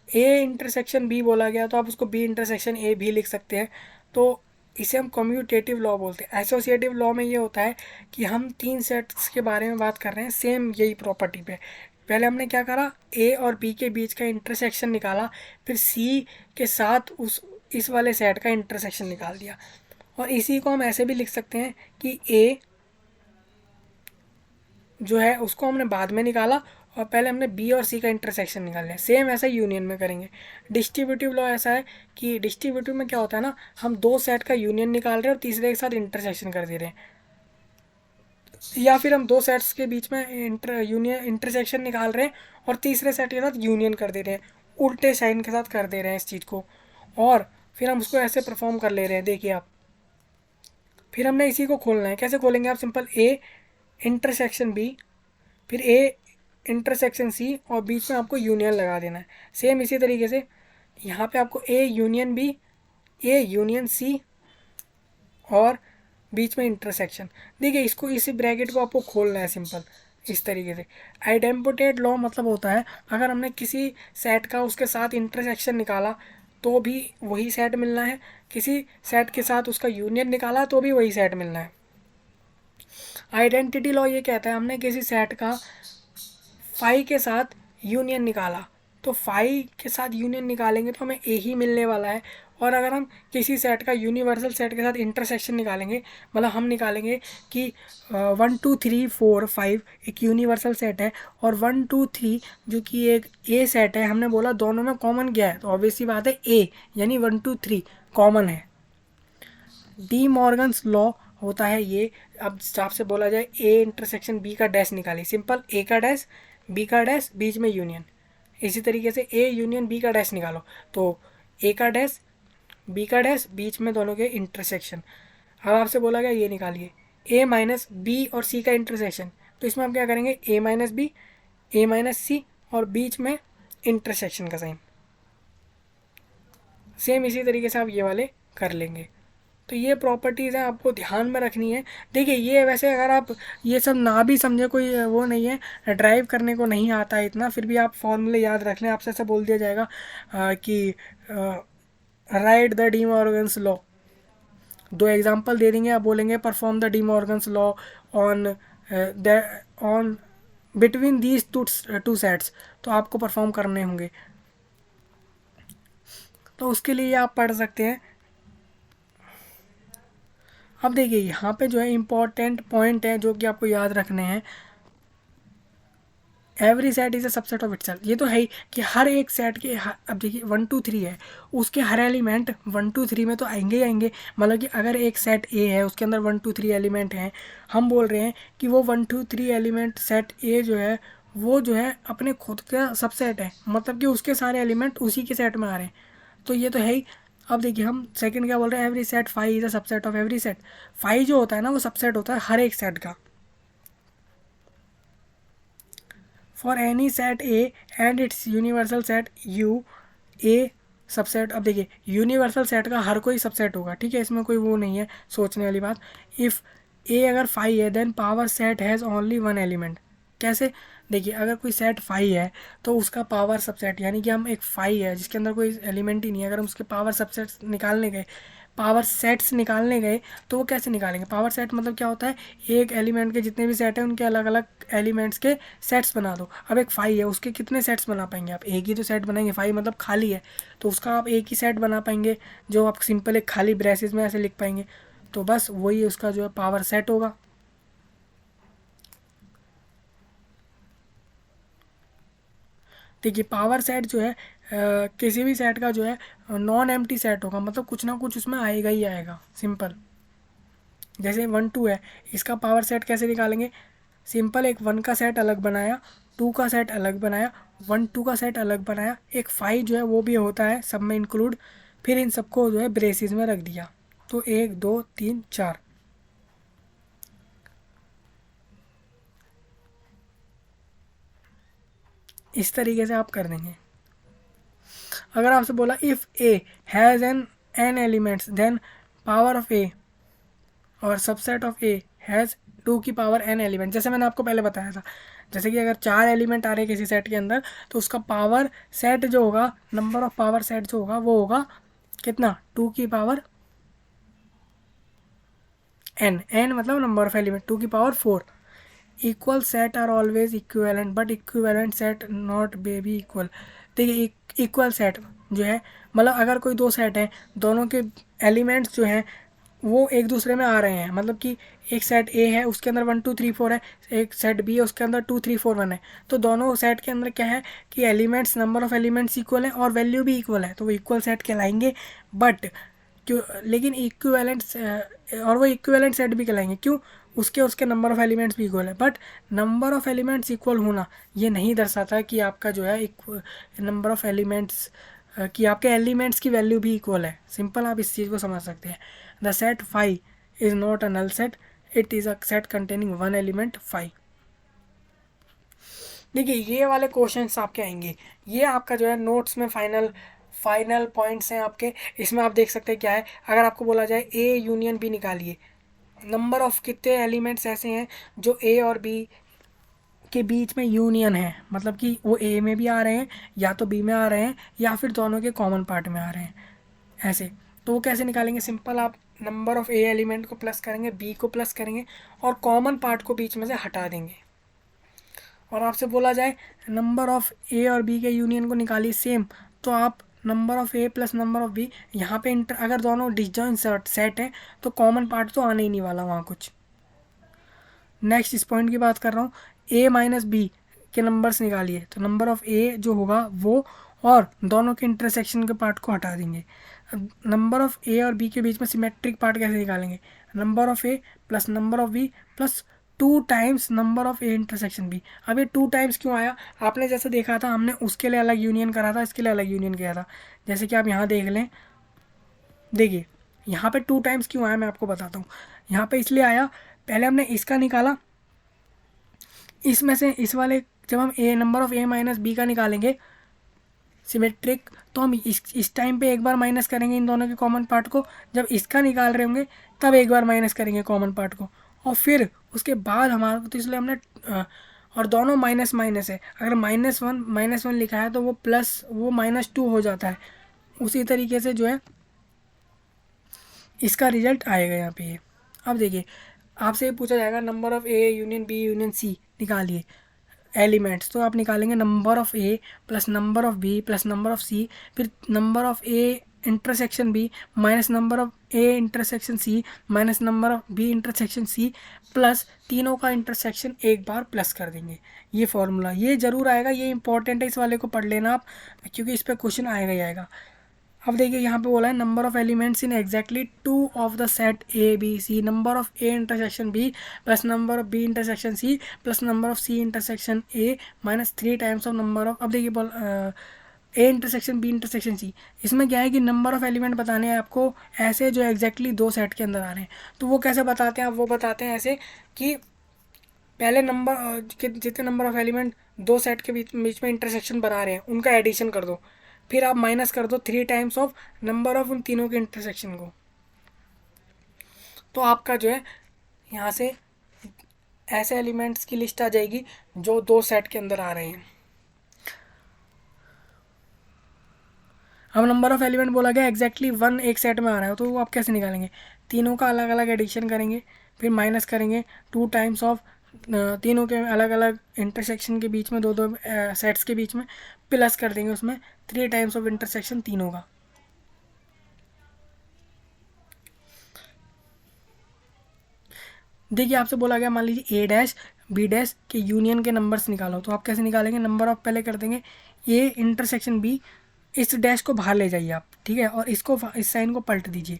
इंटरसेक्शन बी बोला गया तो आप उसको बी इंटरसेक्शन ए भी लिख सकते हैं। तो इसे हम कम्यूटेटिव लॉ बोलते हैं। एसोसिएटिव लॉ में ये होता है कि हम तीन सेट्स के बारे में बात कर रहे हैं सेम यही प्रॉपर्टी पे। पहले हमने क्या करा, ए और बी के बीच का इंटरसेक्शन निकाला, फिर सी के साथ उस इस वाले सेट का इंटरसेक्शन निकाल दिया। और इसी को हम ऐसे भी लिख सकते हैं कि ए जो है उसको हमने बाद में निकाला और पहले हमने बी और सी का इंटरसेक्शन निकाल लिया। सेम ऐसा यूनियन में करेंगे। डिस्ट्रीब्यूटिव लॉ ऐसा है कि डिस्ट्रीब्यूटिव में क्या होता है ना, हम दो सेट का यूनियन निकाल रहे हैं और तीसरे के साथ इंटरसेक्शन कर दे रहे हैं, या फिर हम दो सेट्स के बीच में इंटरसेक्शन निकाल रहे हैं और तीसरे सेट के साथ यूनियन कर दे रहे हैं, उल्टे साइन के साथ कर दे रहे हैं इस चीज़ को, और फिर हम उसको ऐसे परफॉर्म कर ले रहे हैं। देखिए आप, फिर हमने इसी को खोलना है। कैसे खोलेंगे आप, सिंपल ए इंटरसेक्शन बी, फिर ए इंटरसेक्शन सी और बीच में आपको यूनियन लगा देना है। सेम इसी तरीके से यहाँ पे आपको A union B, A union C और बीच में इंटरसेक्शन। देखिए इसको, इसी ब्रैकेट को आपको खोलना है सिंपल इस तरीके से। आइडेम्पोटेड लॉ मतलब होता है अगर हमने किसी सेट का उसके साथ इंटरसेक्शन निकाला तो भी वही सेट मिलना है, किसी सेट के साथ उसका यूनियन निकाला तो भी वही सेट मिलना है। आइडेंटिटी लॉ ये कहता है हमने किसी सेट का फाई के साथ यूनियन निकाला, तो फाई के साथ यूनियन निकालेंगे तो हमें ए ही मिलने वाला है। और अगर हम किसी सेट का यूनिवर्सल सेट के साथ इंटरसेक्शन निकालेंगे, मतलब हम निकालेंगे कि 1 2 3 4 5 एक यूनिवर्सल सेट है और 1 2 3 जो कि एक ए सेट है, हमने बोला दोनों में कॉमन क्या है, तो ऑब्वियसली बात है ए, यानी 1 2 3 कॉमन है। डी मॉर्गन्स लॉ होता है ये। अब आपसे बोला जाए ए इंटरसेक्शन बी का डैश निकालिए, सिंपल ए का डैश बी का डैश बीच में यूनियन। इसी तरीके से ए यूनियन बी का डैश निकालो, तो ए का डैश बी का डैश बीच में दोनों के इंटरसेक्शन। अब आपसे बोला गया ये निकालिए ए माइनस बी और सी का इंटरसेक्शन, तो इसमें आप क्या करेंगे, ए माइनस बी, ए माइनस सी और बीच में इंटरसेक्शन का साइन। सेम इसी तरीके से आप ये वाले कर लेंगे। तो ये प्रॉपर्टीज़ हैं, आपको ध्यान में रखनी है। देखिए ये वैसे अगर आप ये सब ना भी समझे, कोई वो नहीं है, ड्राइव करने को नहीं आता है इतना, फिर भी आप फॉर्मूले याद रख लें। आपसे ऐसा बोल दिया जाएगा कि right the D Morgan's law, दो एग्जांपल दे देंगे, आप बोलेंगे perform the D Morgan's law on on between these two sets, तो आपको परफॉर्म करने होंगे। तो उसके लिए आप पढ़ सकते हैं। अब देखिए यहाँ पे जो है इम्पोर्टेंट पॉइंट है जो कि आपको याद रखने हैं। Every set is a subset of itself, ये तो है ही कि हर एक सेट के अब देखिए 1 2 3 है, उसके हर एलिमेंट 1 2 3 में तो आएंगे ही आएंगे। मतलब कि अगर एक सेट ए है उसके अंदर 1 2 3 एलिमेंट हैं, हम बोल रहे हैं कि वो 1 2 3 एलिमेंट सेट ए जो है वो जो है अपने खुद का सबसेट है, मतलब कि उसके सारे एलिमेंट उसी के सेट में आ रहे हैं, तो ये तो है ही। अब देखिए हम सेकंड क्या बोल रहे हैं, every set phi is a subset of every set. Phi जो होता है ना वो सबसेट होता है हर एक सेट का। For any set A and it's universal set U A subset. अब देखिए यूनिवर्सल सेट का हर कोई सबसेट होगा, ठीक है, इसमें कोई वो नहीं है सोचने वाली बात। इफ़ ए अगर फाई है then power set has only one element. कैसे, देखिए अगर कोई सेट फाई है तो उसका पावर सबसेट, यानी कि हम एक फाई है जिसके अंदर कोई एलिमेंट ही नहीं है, अगर हम उसके पावर सबसेट्स निकालने गए, पावर सेट्स निकालने गए, तो वो कैसे निकालेंगे। पावर सेट मतलब क्या होता है, एक एलिमेंट के जितने भी सेट हैं उनके अलग अलग एलिमेंट्स के सेट्स बना दो। अब एक फाई है उसके कितने सेट्स बना पाएंगे आप, एक ही तो सेट बनाएंगे, फाई मतलब खाली है, तो उसका आप एक ही सेट बना पाएंगे जो आप सिंपल एक खाली ब्रेसेस में ऐसे लिख पाएंगे, तो बस वही उसका जो है पावर सेट होगा। देखिए पावर सेट जो है किसी भी सेट का जो है नॉन एम्प्टी सेट होगा, मतलब कुछ ना कुछ उसमें आएगा ही आएगा, सिंपल। जैसे 1 2 है, इसका पावर सेट कैसे निकालेंगे, सिंपल एक 1 का सेट अलग बनाया, 2 का सेट अलग बनाया, 1 2 का सेट अलग बनाया, एक 5 जो है वो भी होता है सब में इंक्लूड, फिर इन सबको जो है ब्रेसिस में रख दिया, तो 1 2 3 4। इस तरीके से आप कर देंगे। अगर आपसे बोला if A has N elements then power of A और सबसेट ऑफ ए हैज़ 2 की पावर n एलिमेंट, जैसे मैंने आपको पहले बताया था, जैसे कि अगर 4 एलिमेंट आ रहे हैं किसी सेट के अंदर तो उसका पावर सेट जो होगा, नंबर ऑफ पावर सेट जो होगा वो होगा कितना, 2 की पावर n मतलब नंबर ऑफ एलिमेंट 2 की power 4। Equal set are always equivalent but equivalent set not be equal. देखिए इक्वल सेट जो है मतलब अगर कोई दो सेट है, दोनों के एलिमेंट्स जो हैं वो एक दूसरे में आ रहे हैं, मतलब कि एक सेट ए है उसके अंदर 1 2 3 4 है, एक सेट बी है उसके अंदर 2 3 4 1 है, तो दोनों सेट के अंदर क्या है कि elements, number of elements equal है और वैल्यू भी इक्वल है, तो वो इक्वल सेट कहलाएंगे। बट क्यों, लेकिन इक्विवेलेंट और वो इक्विवेलेंट सेट भी कहलाएंगे, क्यों, उसके उसके नंबर ऑफ एलिमेंट्स भी इक्वल है। But number of elements equal होना ये नहीं दर्शाता कि आपका जो है नंबर ऑफ एलिमेंट्स कि आपके एलिमेंट्स की वैल्यू भी इक्वल है। सिंपल आप इस चीज़ को समझ सकते हैं। The set phi is not a null set, it is a set containing one element phi. देखिए ये वाले क्वेश्चंस आपके आएंगे, ये आपका जो है नोट्स में फाइनल पॉइंट्स हैं आपके। इसमें आप देख सकते हैं क्या है, अगर आपको बोला जाए ए यूनियन बी निकालिए, नंबर ऑफ कितने एलिमेंट्स ऐसे हैं जो ए और बी के बीच में यूनियन है, मतलब कि वो ए में भी आ रहे हैं या तो बी में आ रहे हैं या फिर दोनों के कॉमन पार्ट में आ रहे हैं ऐसे। तो वो कैसे निकालेंगे, सिंपल आप नंबर ऑफ ए एलिमेंट को प्लस करेंगे, बी को प्लस करेंगे और कॉमन पार्ट को बीच में से हटा देंगे। और आपसे बोला जाए नंबर ऑफ ए और बी के यूनियन को निकालिए सेम, तो आप number of A plus number of B, यहाँ पे अगर दोनों डिसजॉइंट सेट है तो कॉमन पार्ट तो आने ही नहीं वाला वहाँ कुछ। नेक्स्ट इस पॉइंट की बात कर रहा हूँ, ए माइनस बी के नंबर्स निकालिए, तो नंबर ऑफ ए जो होगा वो और दोनों के इंटरसेक्शन के पार्ट को हटा देंगे। नंबर ऑफ ए और बी के बीच में सिमेट्रिक पार्ट कैसे निकालेंगे, number of A plus number of B plus 2 times number of A intersection B. अब ये 2 टाइम्स क्यों आया, आपने जैसे देखा था हमने उसके लिए अलग यूनियन करा था, इसके लिए अलग यूनियन किया था, जैसे कि आप यहाँ देख लें। देखिए यहाँ पे 2 टाइम्स क्यों आया मैं आपको बताता हूँ। यहाँ पे इसलिए आया, पहले हमने इसका निकाला, इसमें से इस वाले जब हम a number of A minus B का निकालेंगे सिमेट्रिक, तो हम इस टाइम पे एक बार माइनस करेंगे इन दोनों के कॉमन पार्ट को, जब इसका निकाल रहे होंगे तब एक बार माइनस करेंगे कॉमन पार्ट को, और फिर उसके बाद हमारा, तो इसलिए हमने और दोनों माइनस माइनस है, अगर -1 लिखा है तो वो प्लस वो -2 हो जाता है। उसी तरीके से जो है इसका रिजल्ट आएगा यहाँ पे। अब देखिए आपसे ये पूछा जाएगा number of A union B union C निकालिए एलिमेंट्स, तो आप निकालेंगे number of A plus number of B plus number of C, फिर number of A intersection B minus number of A intersection C minus number of B intersection C, plus तीनों का इंटरसेक्शन एक बार प्लस कर देंगे। ये फॉर्मूला ये ज़रूर आएगा, ये इंपॉर्टेंट है, इस वाले को पढ़ लेना आप, क्योंकि इस पर क्वेश्चन आएगा ही आएगा। अब देखिए यहाँ पे बोला है number of elements in exactly 2 of the set A B C, number of A intersection B plus number of B intersection C plus number of C intersection A minus 3 times of number of, अब देखिए A intersection B intersection C, इसमें क्या है कि नंबर ऑफ एलिमेंट बताने हैं आपको ऐसे जो एग्जैक्टली दो सेट के अंदर आ रहे हैं। तो वो कैसे बताते हैं, आप वो बताते हैं ऐसे कि पहले नंबर जितने नंबर ऑफ एलिमेंट दो सेट के बीच बीच में इंटरसेक्शन बना रहे हैं उनका एडिशन कर दो, फिर आप माइनस कर दो 3 टाइम्स ऑफ नंबर ऑफ उन तीनों के इंटरसेक्शन को, तो आपका जो है यहाँ से ऐसे एलिमेंट्स की लिस्ट आ जाएगी जो दो सेट के अंदर आ रहे हैं। अब नंबर ऑफ एलिमेंट बोला गया एग्जैक्टली 1 एक सेट में आ रहा है, तो वो आप कैसे निकालेंगे, तीनों का अलग अलग एडिशन करेंगे, फिर माइनस करेंगे 2 टाइम्स ऑफ तीनों के अलग अलग इंटरसेक्शन के बीच में, दो दो सेट्स के बीच में प्लस कर देंगे उसमें 3 टाइम्स ऑफ इंटरसेक्शन तीनों का। देखिए आपसे बोला गया मान लीजिए ए डैश बी डैश के यूनियन के नंबर्स निकालो, तो आप कैसे निकालेंगे, नंबर ऑफ पहले कर देंगे ए इंटरसेक्शन बी, इस डैश को बाहर ले जाइए आप, ठीक है, और इसको इस साइन को पलट दीजिए,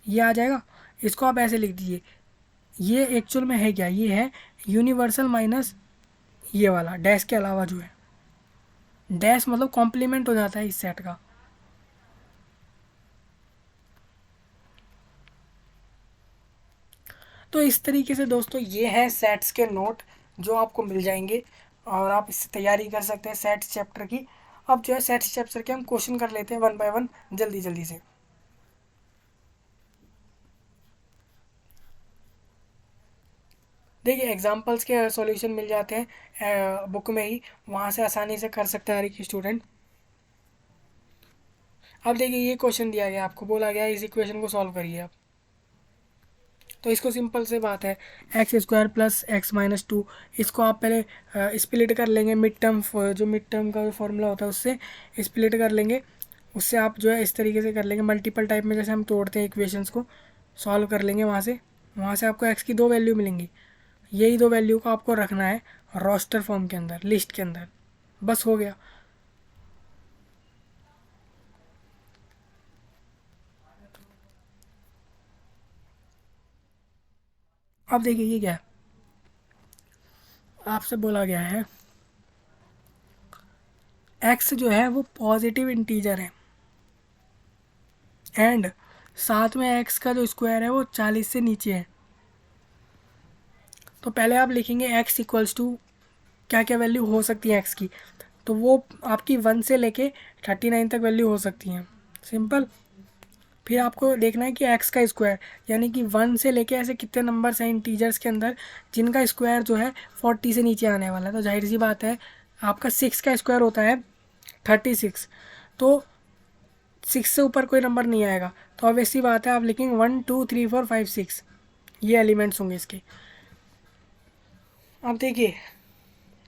ये आ जाएगा, इसको आप ऐसे लिख दीजिए, ये एक्चुअल में है क्या, ये है यूनिवर्सल माइनस ये वाला डैश के अलावा जो है, डैश मतलब कॉम्प्लीमेंट हो जाता है इस सेट का। तो इस तरीके से दोस्तों ये हैं सेट्स के नोट जो आपको मिल जाएंगे और आप इससे तैयारी कर सकते हैं सेट्स चैप्टर की। अब जो है सेट स्टेप्स करके हम क्वेश्चन कर लेते हैं वन बाय वन जल्दी जल्दी से। देखिए एग्जाम्पल्स के सॉल्यूशन मिल जाते हैं बुक में ही, वहाँ से आसानी से कर सकते हैं हर एक स्टूडेंट। अब देखिए ये क्वेश्चन दिया गया आपको, बोला गया इस इक्वेशन को सॉल्व करिए आप। तो इसको सिंपल से बात है, x square plus x minus two, इसको आप पहले स्प्लिट कर लेंगे मिड टर्म, जो मिड टर्म का फॉर्मूला होता है उससे स्प्लिट कर लेंगे। उससे आप जो है इस तरीके से कर लेंगे मल्टीपल टाइप में, जैसे हम तोड़ते हैं इक्वेशंस को, सॉल्व कर लेंगे वहाँ से आपको एक्स की दो वैल्यू मिलेंगी। यही दो वैल्यू को आपको रखना है रोस्टर फॉर्म के अंदर, लिस्ट के अंदर, बस हो गया। अब देखिए ये क्या है, आपसे बोला गया है एक्स जो है वो पॉजिटिव इंटीजर है एंड साथ में एक्स का जो स्क्वायर है वो 40 से नीचे है। तो पहले आप लिखेंगे एक्स इक्वल्स टू क्या क्या वैल्यू हो सकती है एक्स की, तो वो आपकी 1 से लेके 39 तक वैल्यू हो सकती हैं, सिंपल। फिर आपको देखना है कि एक्स का स्क्वायर, यानी कि 1 से लेके ऐसे कितने नंबर्स हैं इंटीजर्स के अंदर जिनका स्क्वायर जो है 40 से नीचे आने वाला है। तो जाहिर सी बात है आपका 6 का स्क्वायर होता है 36, तो 6 से ऊपर कोई नंबर नहीं आएगा। तो अब ऐसी बात है आप लिखेंगे 1 2 3 4 5 6, ये एलिमेंट्स होंगे इसके। अब देखिए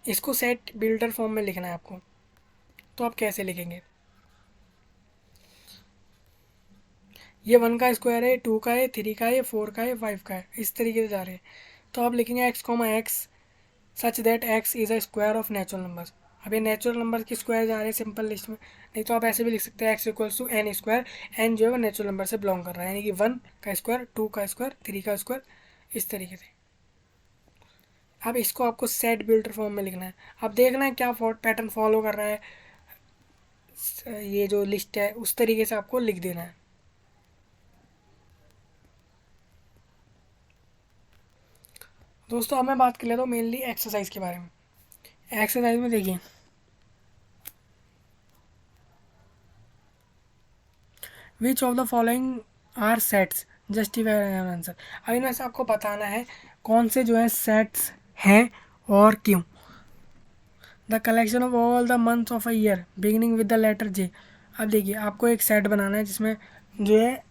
इसको सेट बिल्डर फॉर्म में लिखना है आपको, तो आप कैसे लिखेंगे, ये 1 का स्क्वायर है, 2 का है, 3 का है, 4 का है, 5 का है, इस तरीके से जा रहे हैं। तो आप लिखेंगे x comma x such that x is a square of natural numbers. अब ये नेचुरल नंबर की स्क्वायर जा रहे हैं सिंपल लिस्ट में, नहीं तो आप ऐसे भी लिख सकते हैं x equals to n square, n जो है वो नेचुरल नंबर से बिलोंग कर रहा है, यानी कि 1 का स्क्वायर, 2 का स्क्वायर, 3 का स्क्वायर, इस तरीके से। अब इसको आपको सेट बिल्डर फॉर्म में लिखना है। अब देखना है क्या पैटर्न फॉलो कर रहा है ये जो लिस्ट है, उस तरीके से आपको लिख देना है। दोस्तों अब मैं बात कर लेता हूँ मेनली एक्सरसाइज के बारे में। एक्सरसाइज में देखिए which of the following are sets, justify answer. अब इनमें से आपको बताना है कौन से जो है सेट्स हैं और क्यों। The collection of all the months of a year beginning with the letter J. अब देखिए आपको एक सेट बनाना है जिसमें जो है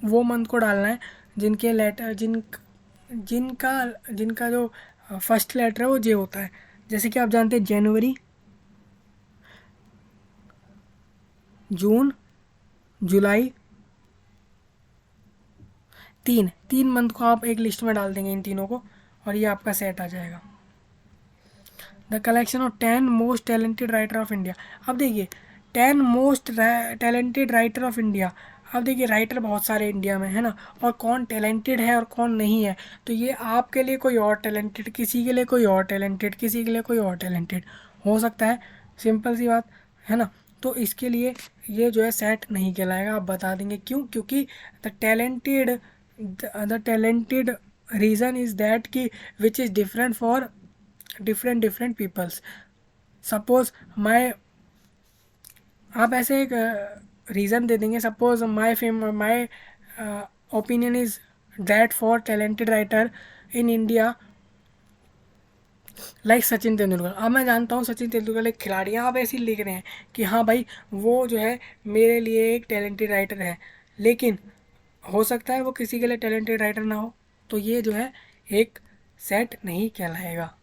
वो मंथ को डालना है जिनके लेटर जिनका जिनका जो फर्स्ट लेटर है वो जे होता है। जैसे कि आप जानते हैं जनवरी, जून, जुलाई, तीन तीन मंथ को आप एक लिस्ट में डाल देंगे इन तीनों को, और ये आपका सेट आ जाएगा। The collection of 10 most talented writer of India. अब देखिए 10 most talented writer of India. अब देखिए राइटर बहुत सारे इंडिया में है ना, और कौन टैलेंटेड है और कौन नहीं है, तो ये आपके लिए कोई और टैलेंटेड, किसी के लिए कोई और टैलेंटेड, किसी के लिए कोई और टैलेंटेड हो सकता है, सिंपल सी बात है ना। तो इसके लिए ये जो है सेट नहीं कहलाएगा। आप बता देंगे क्यों, क्योंकि the talented reason is that कि which is different for different peoples. Suppose my, आप ऐसे एक रीज़न दे देंगे, suppose my opinion is that for talented writer in India like Sachin Tendulkar. अब मैं जानता हूँ सचिन तेंदुलकर एक खिलाड़ी हैं, आप ऐसे ही लिख रहे हैं कि हाँ भाई वो जो है मेरे लिए एक टैलेंटेड राइटर है, लेकिन हो सकता है वो किसी के लिए टैलेंटेड राइटर ना हो, तो ये जो है एक सेट नहीं कहलाएगा।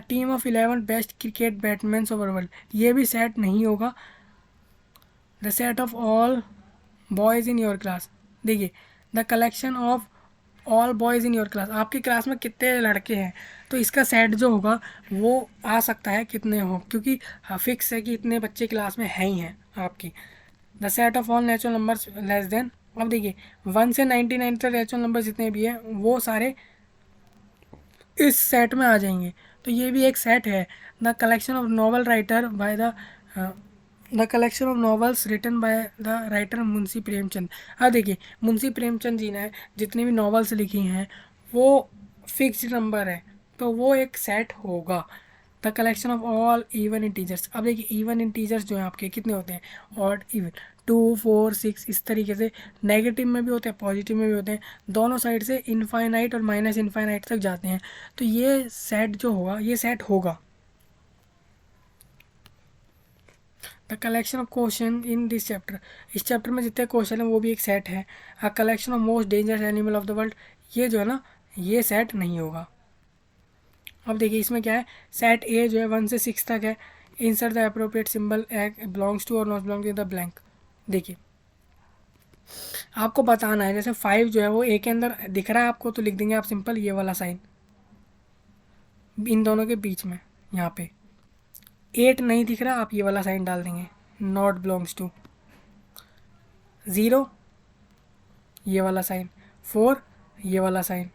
Team of 11 best cricket batsman of world, ये भी सेट नहीं होगा। The set of all boys in your class. देखिए the collection of all boys in your class, आपकी क्लास में कितने लड़के हैं, तो इसका सेट जो होगा वो आ सकता है कितने हो, क्योंकि फिक्स है कि इतने बच्चे क्लास में हैं ही हैं आपकी। The set of all natural numbers less than. अब देखिए 1 से 99 तक नेचुरल नंबर जितने भी हैं वो सारे इस सेट में आ जाएंगे, तो ये भी एक सेट है। The collection of novel writer by the collection of novels written by the writer Munshi Premchand. अब देखिए मुंशी प्रेमचंद जी ने जितनी भी नॉवेल्स लिखी हैं वो फिक्स्ड नंबर है, तो वो एक सेट होगा। The collection of all even integers. अब देखिए इवन इंटीजर्स जो हैं आपके कितने होते हैं, ऑड इवन, 2 4 6 इस तरीके से। नेगेटिव में भी होते हैं, पॉजिटिव में भी होते हैं, दोनों साइड से इनफाइनाइट और माइनस इनफाइनाइट तक जाते हैं। तो ये सेट जो होगा, ये सेट होगा। The collection of question in this chapter, इस चैप्टर में जितने क्वेश्चन हैं वो भी एक सेट है। अ collection of most dangerous animal of the world, ये जो है ना, ये सेट नहीं होगा। अब देखिए इसमें क्या है, सेट ए जो है 1 से 6 तक है। Insert the appropriate symbol belongs to और not belong to the blank. देखिए आपको बताना है, जैसे 5 जो है वो ए के अंदर दिख रहा है आपको, तो लिख देंगे आप सिंपल ये वाला साइन इन दोनों के बीच में। यहाँ पे 8 नहीं दिख रहा, आप ये वाला साइन डाल देंगे, नॉट बिलोंग्स टू। 0 ये वाला साइन, 4 ये वाला साइन,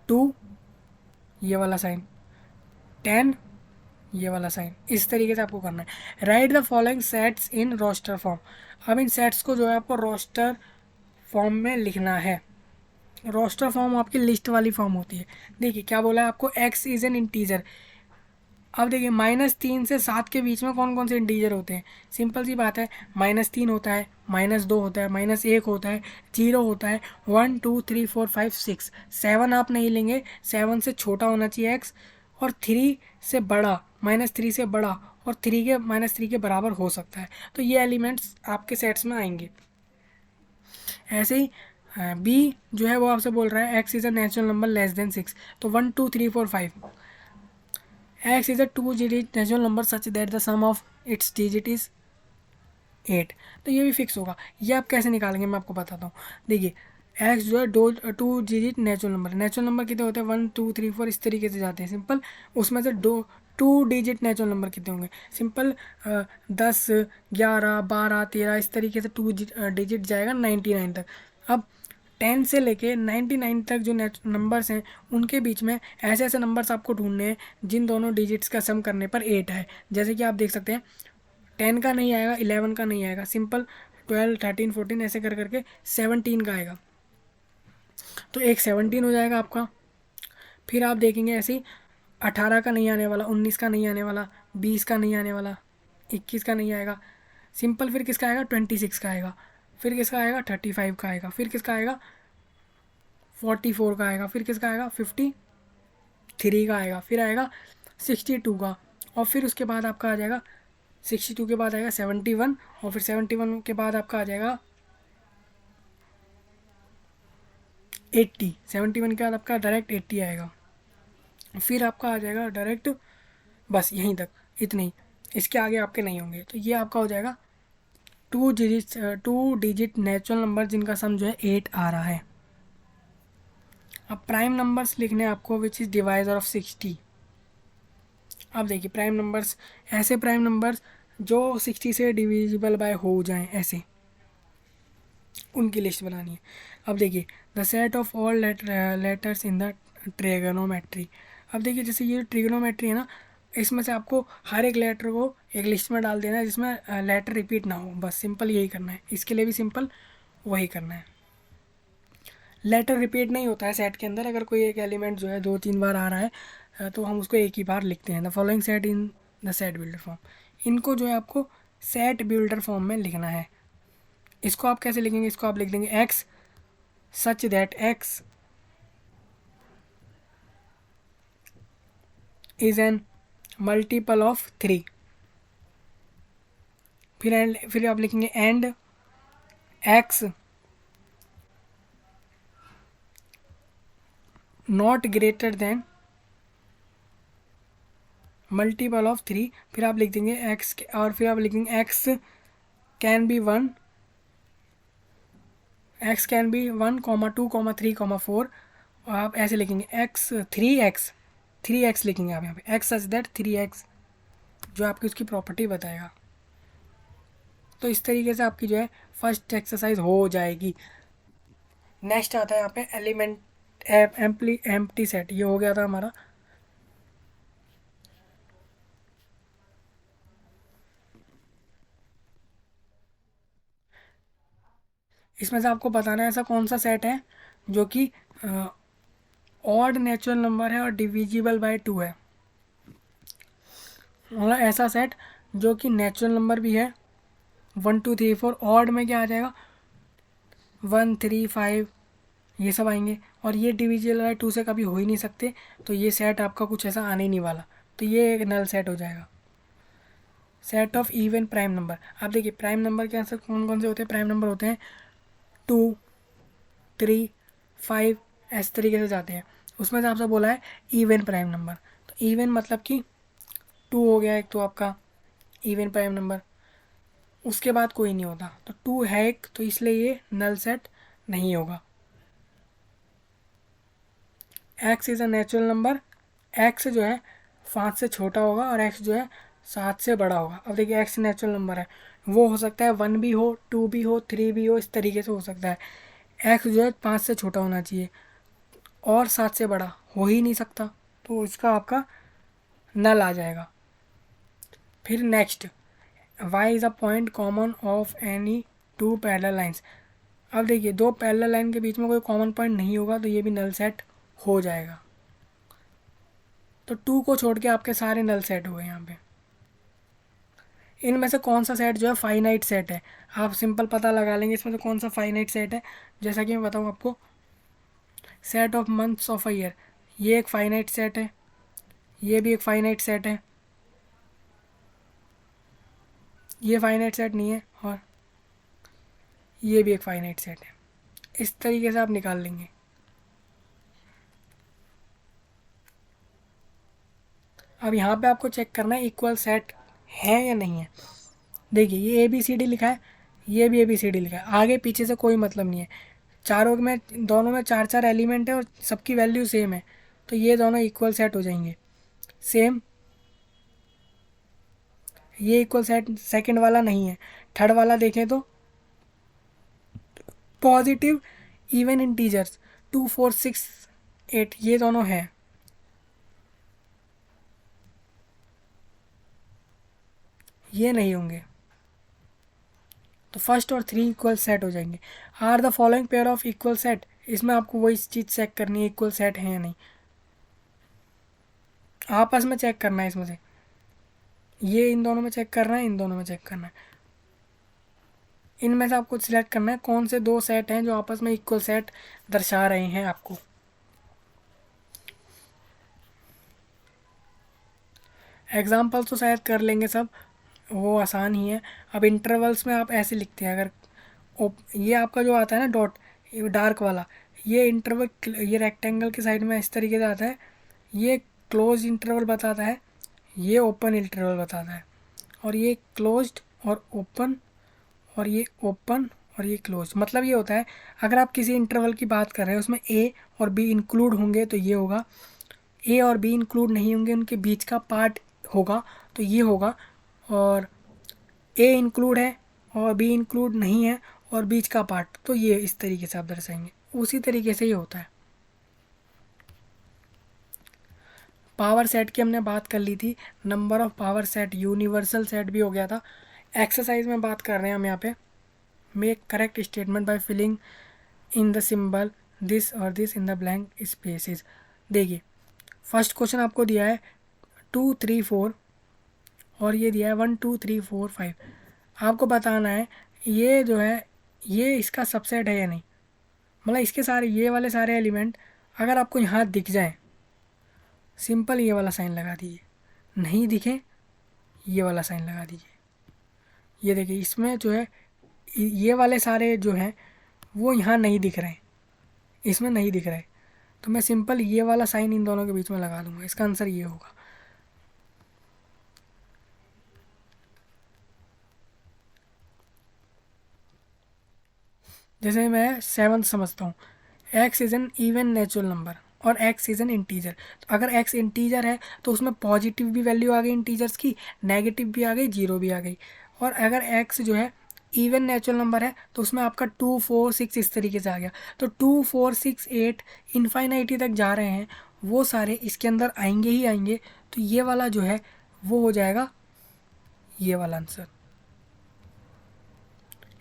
2 ये वाला साइन, 10 ये वाला साइन। इस तरीके से आपको करना है। Write the following sets in roster form. अब इन सेट्स को जो है आपको रोस्टर फॉर्म में लिखना है। रोस्टर फॉर्म आपकी लिस्ट वाली फॉर्म होती है। देखिए क्या बोला है आपको, एक्स इज एन इंटीजर। अब देखिए -3 से 7 के बीच में कौन कौन से इंटीजर होते हैं, सिंपल सी बात है, -3 होता है, -2 होता है, -1 होता है, 0 होता है, 1 2 3 4 5 6 7 आप नहीं लेंगे, 7 से छोटा होना चाहिए एक्स, और 3 से बड़ा, -3 से बड़ा, और 3 के -3 के बराबर हो सकता है। तो ये एलिमेंट्स आपके सेट्स में आएंगे। ऐसे ही बी जो है वो आपसे बोल रहा है x is a natural number less than 6, तो 1 2 3 4 5, x is a 2 digit natural number such that the sum of its digit is 8। तो ये भी फिक्स होगा। ये आप कैसे निकालेंगे मैं आपको बताता हूँ। देखिए एक्स जो है 2 डिजिट नेचुरल नंबर कितने होते हैं, 1 2 3 4 इस तरीके से जाते हैं सिंपल। उसमें से 2 डिजिट नेचुरल नंबर कितने होंगे, सिंपल 10 11 12 13 इस तरीके से 2 डिजिट जाएगा 99 तक। अब 10 से लेके 99 तक जो नंबर्स हैं उनके बीच में ऐसे ऐसे नंबर्स आपको ढूंढने हैं जिन दोनों डिजिट्स का सम करने पर 8 है। जैसे कि आप देख सकते हैं 10 का नहीं आएगा, 11 का नहीं आएगा, सिंपल 12 13 14 ऐसे कर करके 17 का आएगा। तो एक 17 हो जाएगा आपका। फिर आप देखेंगे ऐसे ही 18 का नहीं आने वाला, 19 का नहीं आने वाला, 20 का नहीं आने वाला, 21 का नहीं आएगा, सिंपल। फिर किसका आएगा, 26 का आएगा। फिर किसका आएगा, 35 का आएगा। फिर किसका आएगा, 44 का आएगा। फिर किसका आएगा, 53 का आएगा। फिर आएगा 62 का, और फिर उसके बाद आपका आ जाएगा 62 के बाद आएगा 71, और फिर 71 के बाद आपका आ जाएगा 80। 71 के बाद आपका डायरेक्ट 80 आएगा। फिर आपका आ जाएगा डायरेक्ट, बस यहीं तक, इतने ही, इसके आगे आपके नहीं होंगे। तो ये आपका हो जाएगा 2 डिजिट नेचुरल नंबर जिनका सम जो है 8 आ रहा है। अब प्राइम नंबर्स लिखने हैं आपको, विच इज़ डिवाइजर ऑफ 60। अब देखिए प्राइम नंबर्स, ऐसे प्राइम नंबर्स जो 60 से डिविजिबल बाय हो जाएं, ऐसे उनकी लिस्ट बनानी है। अब देखिए the set of all letters in the trigonometry. अब देखिए जैसे ये ट्रिगोनोमेट्री है ना, इसमें से आपको हर एक लेटर को एक लिस्ट में डाल देना है जिसमें लेटर रिपीट ना हो, बस सिंपल यही करना है। इसके लिए भी सिंपल वही करना है। लेटर रिपीट नहीं होता है सेट के अंदर। अगर कोई एक एलिमेंट जो है 2 3 बार आ रहा है तो हम उसको एक ही बार लिखते हैं। The following set in the set builder form, इनको जो है आपको सेट बिल्डर फॉर्म में लिखना है। इसको आप कैसे लिखेंगे, इसको आप लिख देंगे x such that x is an multiple of 3। फिर आप लिखेंगे and x not greater than multiple of 3। फिर आप लिख देंगे एक्स, और फिर आप लिखेंगे x can be 1, x can be 1 2 3 4। और आप ऐसे लिखेंगे एक्स 3x लिखेंगे आप यहाँ पे, एक्स सच दैट 3x, जो आपकी उसकी प्रॉपर्टी बताएगा। तो इस तरीके से आपकी जो है फर्स्ट एक्सरसाइज हो जाएगी। नेक्स्ट आता है यहाँ पे एलिमेंट एम्प्टी सेट, ये हो गया था हमारा। इसमें से आपको बताना है ऐसा कौन सा सेट है जो कि ऑड नेचुरल नंबर है और डिविजिबल बाय 2 है। मतलब ऐसा सेट जो कि नेचुरल नंबर भी है, 1 2 3 4, ऑड में क्या आ जाएगा 1 3 5, ये सब आएंगे, और ये डिविजिबल बाय 2 से कभी हो ही नहीं सकते, तो ये सेट आपका कुछ ऐसा आने ही नहीं वाला, तो ये एक नल सेट हो जाएगा। Set of even prime number, आप देखिए प्राइम नंबर के आंसर कौन कौन से होते हैं, प्राइम नंबर होते हैं 2 3 5, इस तरीके से जाते हैं। उसमें से आपसे बोला है इवन प्राइम नंबर, तो इवन मतलब कि 2 हो गया एक तो आपका इवन प्राइम नंबर, उसके बाद कोई नहीं होता, तो 2 है एक, तो इसलिए ये नल सेट नहीं होगा। X is a natural number, x जो है 5 से छोटा होगा और एक्स जो है 7 से बड़ा होगा। अब देखिए एक्स नेचुरल नंबर है, वो हो सकता है 1 भी हो, 2 भी हो, 3 भी हो, इस तरीके से हो सकता है। एक्स जो है 5 से छोटा होना चाहिए और 7 से बड़ा हो ही नहीं सकता, तो इसका आपका नल आ जाएगा। फिर next, y is a point common of any two parallel lines. अब देखिए दो पैरेलल लाइन के बीच में कोई कॉमन पॉइंट नहीं होगा, तो ये भी नल सेट हो जाएगा। तो 2 को छोड़ के आपके सारे नल सेट हो गए यहाँ पे। इनमें से कौन सा सेट जो है फाइनाइट सेट है, आप सिंपल पता लगा लेंगे इसमें से कौन सा फाइनाइट सेट है। जैसा कि मैं बताऊँ आपको, set of months of a year, ये एक फाइनाइट सेट है, ये भी एक फाइनाइट सेट है, ये फाइनाइट सेट नहीं है, और ये भी एक फाइनाइट सेट है। इस तरीके से आप निकाल लेंगे। अब यहाँ पे आपको चेक करना है इक्वल सेट है या नहीं है। देखिए ये ABCD लिखा है, ये भी ABCD लिखा है, आगे पीछे से कोई मतलब नहीं है, चारों में दोनों में 4 4 एलिमेंट है और सबकी वैल्यू सेम है, तो ये दोनों इक्वल सेट हो जाएंगे। सेम, ये इक्वल सेट सेकंड वाला नहीं है। थर्ड वाला देखें तो पॉजिटिव इवन इंटीजर्स 2 4 6 8, ये दोनों हैं, ये नहीं होंगे, तो फर्स्ट और 3 इक्वल सेट हो जाएंगे। Are the following pair of equal set, इसमें आपको वही चीज़ चेक करनी है इक्वल सेट है या नहीं, आपस में चेक करना है। इसमें से ये इन दोनों में चेक करना है, इन दोनों में चेक करना है, इनमें से आपको सिलेक्ट करना है कौन से दो सेट हैं जो आपस में इक्वल सेट दर्शा रहे हैं आपको। एग्जाम्पल तो शायद कर लेंगे सब, वो आसान ही है। अब इंटरवल्स में आप ऐसे लिखते हैं, अगर ये आपका जो आता है ना डॉट, ये डार्क वाला, ये इंटरवल, ये रेक्टेंगल की साइड में इस तरीके से आता है, ये क्लोज इंटरवल बताता है, ये ओपन इंटरवल बताता है, और ये क्लोज्ड और ओपन, और ये ओपन और ये क्लोज। मतलब ये होता है अगर आप किसी इंटरवल की बात कर रहे हैं उसमें ए और बी इंक्लूड होंगे तो ये होगा, ए और बी इंक्लूड नहीं होंगे उनके बीच का पार्ट होगा तो ये होगा, और ए इंक्लूड है और बी इंक्लूड नहीं है और बीच का पार्ट, तो ये इस तरीके से आप दर्शाएंगे। उसी तरीके से ये होता है। पावर सेट की हमने बात कर ली थी, number of power set universal set भी हो गया था। एक्सरसाइज में बात कर रहे हैं हम यहाँ पे, make correct statement by filling in the symbol this और this in the blank spaces. देखिए फर्स्ट क्वेश्चन आपको दिया है 2 3 4 और ये दिया है 1 2 3 4 5। आपको बताना है ये जो है ये इसका सबसेट है या नहीं, मतलब इसके सारे ये वाले सारे एलिमेंट अगर आपको यहाँ दिख जाएं, सिंपल ये वाला साइन लगा दीजिए, नहीं दिखे ये वाला साइन लगा दीजिए। ये देखिए इसमें जो है ये वाले सारे जो हैं वो यहाँ नहीं दिख रहे हैं, इसमें नहीं दिख रहे, तो मैं सिंपल ये वाला साइन इन दोनों के बीच में लगा दूंगा, इसका आंसर ये होगा। जैसे मैं 7 समझता हूँ, x is an even natural number और एक्स इज़ एन इंटीजर, तो अगर एक्स इंटीजर है तो उसमें पॉजिटिव भी वैल्यू आ गई इंटीजर्स की, नेगेटिव भी आ गई, जीरो भी आ गई। और अगर एक्स जो है इवन नेचुरल नंबर है तो उसमें आपका 2 4 6 इस तरीके से आ गया, तो 2 4 6 8 इन्फाइनाइटी तक जा रहे हैं, वो सारे इसके अंदर आएंगे ही आएंगे, तो ये वाला जो है वो हो जाएगा ये वाला answer.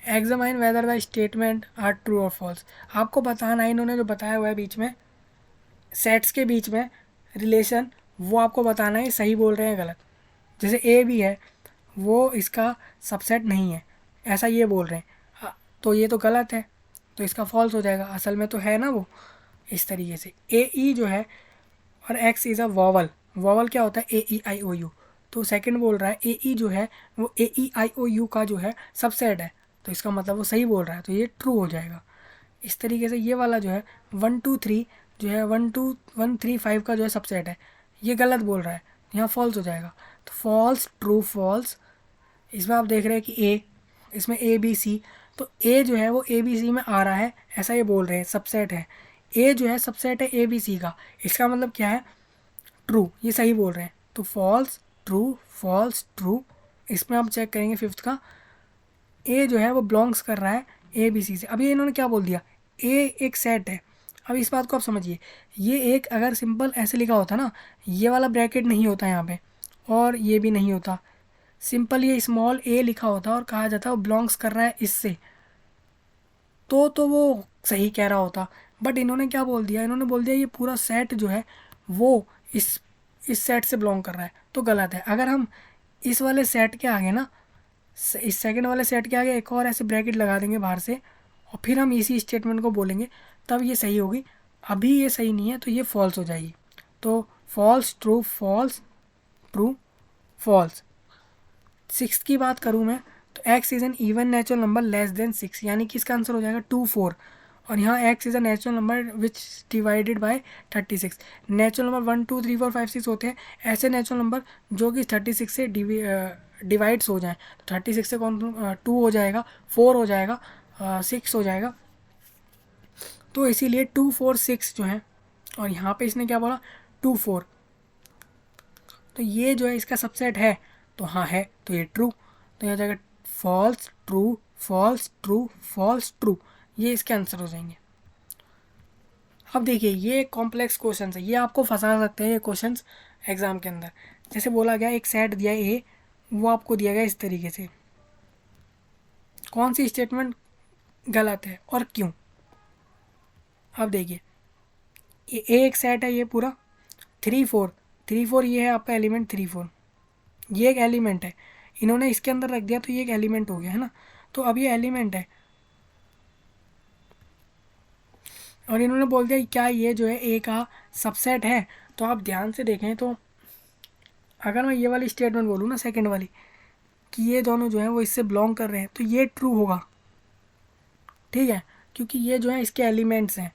Examine whether the statement are true और फॉल्स, आपको बताना है, इन्होंने जो बताया हुआ है बीच में सेट्स के बीच में रिलेशन, वो आपको बताना है सही बोल रहे हैं गलत। जैसे ए भी है वो इसका सबसेट नहीं है, ऐसा ये बोल रहे हैं। तो ये तो गलत है, तो इसका फॉल्स हो जाएगा, असल में तो है ना वो। इस तरीके से ए ई जो है, और x is a vowel. Vowel क्या होता है? ए ई आई ओ यू। तो सेकंड बोल रहा है ए ई जो है वो ए ई आई ओ यू का जो है सबसेट है, तो इसका मतलब वो सही बोल रहा है, तो ये ट्रू हो जाएगा। इस तरीके से ये वाला जो है 1 2 3 जो है 1 2 1 3 5 का जो है सबसेट है, ये गलत बोल रहा है, यहाँ फॉल्स हो जाएगा। तो फॉल्स ट्रू फॉल्स। इसमें आप देख रहे हैं कि ए, इसमें ए बी सी, तो ए जो है वो ए बी सी में आ रहा है, ऐसा ये बोल रहे हैं सबसेट है। ए जो है सबसेट है ए बी सी का, इसका मतलब क्या है? ट्रू, ये सही बोल रहे हैं। तो फॉल्स फॉल्स ट्रू। इसमें आप चेक करेंगे फिफ्थ का, ए जो है वो बिलोंग्स कर रहा है ए बी सी से। अभी इन्होंने क्या बोल दिया? ए एक सेट है। अब इस बात को आप समझिए, ये एक अगर सिंपल ऐसे लिखा होता ना, ये वाला ब्रैकेट नहीं होता यहाँ पे, और ये भी नहीं होता, सिंपल ये स्मॉल ए लिखा होता और कहा जाता वो बिलोंग्स कर रहा है इससे, तो वो सही कह रहा होता। बट इन्होंने क्या बोल दिया? इन्होंने बोल दिया ये पूरा सेट जो है वो इस सेट से बिलोंग कर रहा है, तो गलत है। अगर हम इस वाले सेट के आगे ना, इस सेकंड वाले सेट के आगे एक और ऐसे ब्रैकेट लगा देंगे बाहर से, और फिर हम इसी स्टेटमेंट को बोलेंगे, तब ये सही होगी। अभी ये सही नहीं है, तो ये फॉल्स हो जाएगी। तो false true false true false. Six की बात करूँ मैं, तो x is an even natural number less than 6, यानी कि इसका आंसर हो जाएगा 2 4। और यहाँ x is a natural number which divided by 36। Natural number 1 2 3 4 5 6 होते हैं, ऐसे नेचुरल नंबर जो कि 36 से डिवाइड्स हो जाएं। तो 36 से कौन 2 हो जाएगा, 4 हो जाएगा, 6 हो जाएगा, तो इसीलिए 2 4 6 जो है। और यहाँ पे इसने क्या बोला? 2 4, तो ये जो है इसका सबसेट है, तो हाँ है, तो ये ट्रू। तो ये हो जाएगा false true false true false true, ये इसके आंसर हो जाएंगे। अब देखिए ये एक कॉम्प्लेक्स क्वेश्चन है, ये आपको फंसा सकते हैं ये क्वेश्चन एग्जाम के अंदर। जैसे बोला गया एक सेट दिया ए, वो आपको दिया गया इस तरीके से, कौन सी स्टेटमेंट गलत है और क्यों? अब देखिए ये एक सेट है, ये पूरा 3 4 ये है आपका एलिमेंट 3 4, ये एक एलिमेंट है, इन्होंने इसके अंदर रख दिया तो ये एक एलिमेंट हो गया है ना। तो अब ये एलिमेंट है, और इन्होंने बोल दिया क्या ये जो है ए का सबसेट है। तो आप ध्यान से देखें, तो अगर मैं ये वाली स्टेटमेंट बोलूँ ना, सेकंड वाली, कि ये दोनों जो है वो इससे बिलोंग कर रहे हैं, तो ये ट्रू होगा, ठीक है, क्योंकि ये जो है इसके एलिमेंट्स हैं।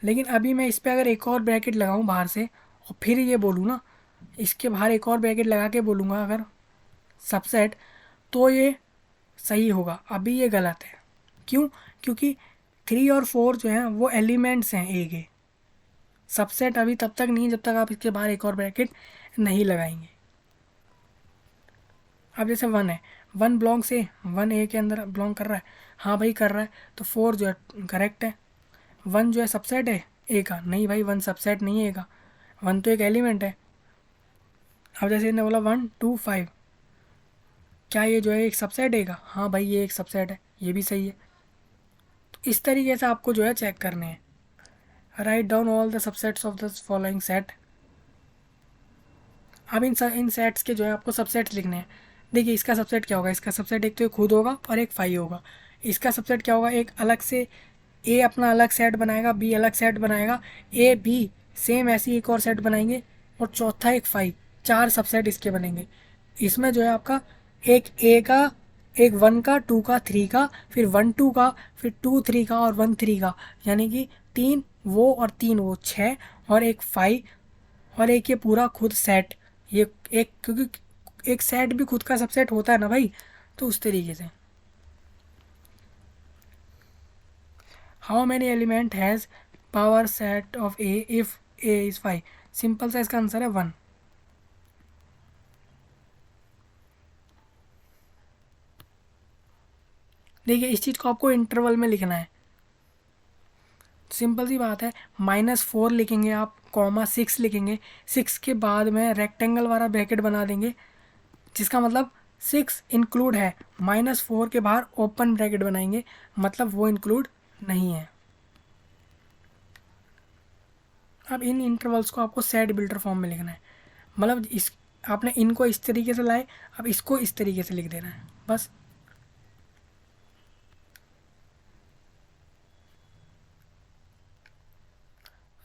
लेकिन अभी मैं इस पर अगर एक और ब्रैकेट लगाऊँ बाहर से, और फिर ये बोलूँ ना, इसके बाहर एक और ब्रैकेट लगा के बोलूँगा अगर सबसेट, तो ये सही होगा। अभी ये गलत है, क्यों? क्योंकि 3 और 4 जो हैं वो एलिमेंट्स हैं ए के, सबसेट अभी तब तक नहीं जब तक आप इसके बाहर एक और ब्रैकेट नहीं लगाएंगे। अब जैसे 1 है, 1 बिलोंग से 1 ए के अंदर बिलोंग कर रहा है, हाँ भाई कर रहा है, तो 4 जो है करेक्ट है। 1 जो है सबसेट है ए का, नहीं भाई 1 सबसेट नहीं है ए का, 1 तो एक एलिमेंट है। अब जैसे इन्होंने बोला 1 2 5, क्या ये जो है एक सबसेट है का? हाँ भाई ये एक सबसेट है, ये भी सही है। तो इस तरीके से आपको जो है चेक करने हैं। Write down all the subsets of the following set. अब इन सेट्स के जो है आपको सबसेट्स लिखने हैं। देखिए इसका सबसेट क्या होगा? इसका सबसेट एक तो खुद होगा और एक 5 होगा। इसका सबसेट क्या होगा? एक अलग से ए अपना अलग सेट बनाएगा, बी अलग सेट बनाएगा, ए बी सेम ऐसी एक और सेट बनाएंगे, और चौथा एक 5, 4 सबसेट इसके बनेंगे। इसमें जो है आपका एक ए का, एक 1 का, 2 का, 3 का, फिर 1 2 का, फिर 2 3 का और 1 3 का, यानी कि 3 वो और 3 वो, 6, और एक 5, और एक ये पूरा खुद सेट। ये एक, क्योंकि एक सेट भी खुद का सबसेट होता है ना भाई, तो उस तरीके से। How many element has power set of A if A is 5? Simple सा इसका आंसर है 1। देखिए इस चीज़ को आपको इंटरवल में लिखना है, सिंपल सी बात है। -4 लिखेंगे आप, कॉमा 6 लिखेंगे, 6 के बाद में रेक्टेंगल वाला ब्रैकेट बना देंगे, जिसका मतलब 6 इंक्लूड है, -4 के बाहर ओपन ब्रैकेट बनाएंगे, मतलब वो इंक्लूड नहीं है। अब इन इंटरवल्स को आपको सेट बिल्डर फॉर्म में लिखना है, मतलब इस आपने इनको इस तरीके से लाए, अब इसको इस तरीके से लिख देना है बस।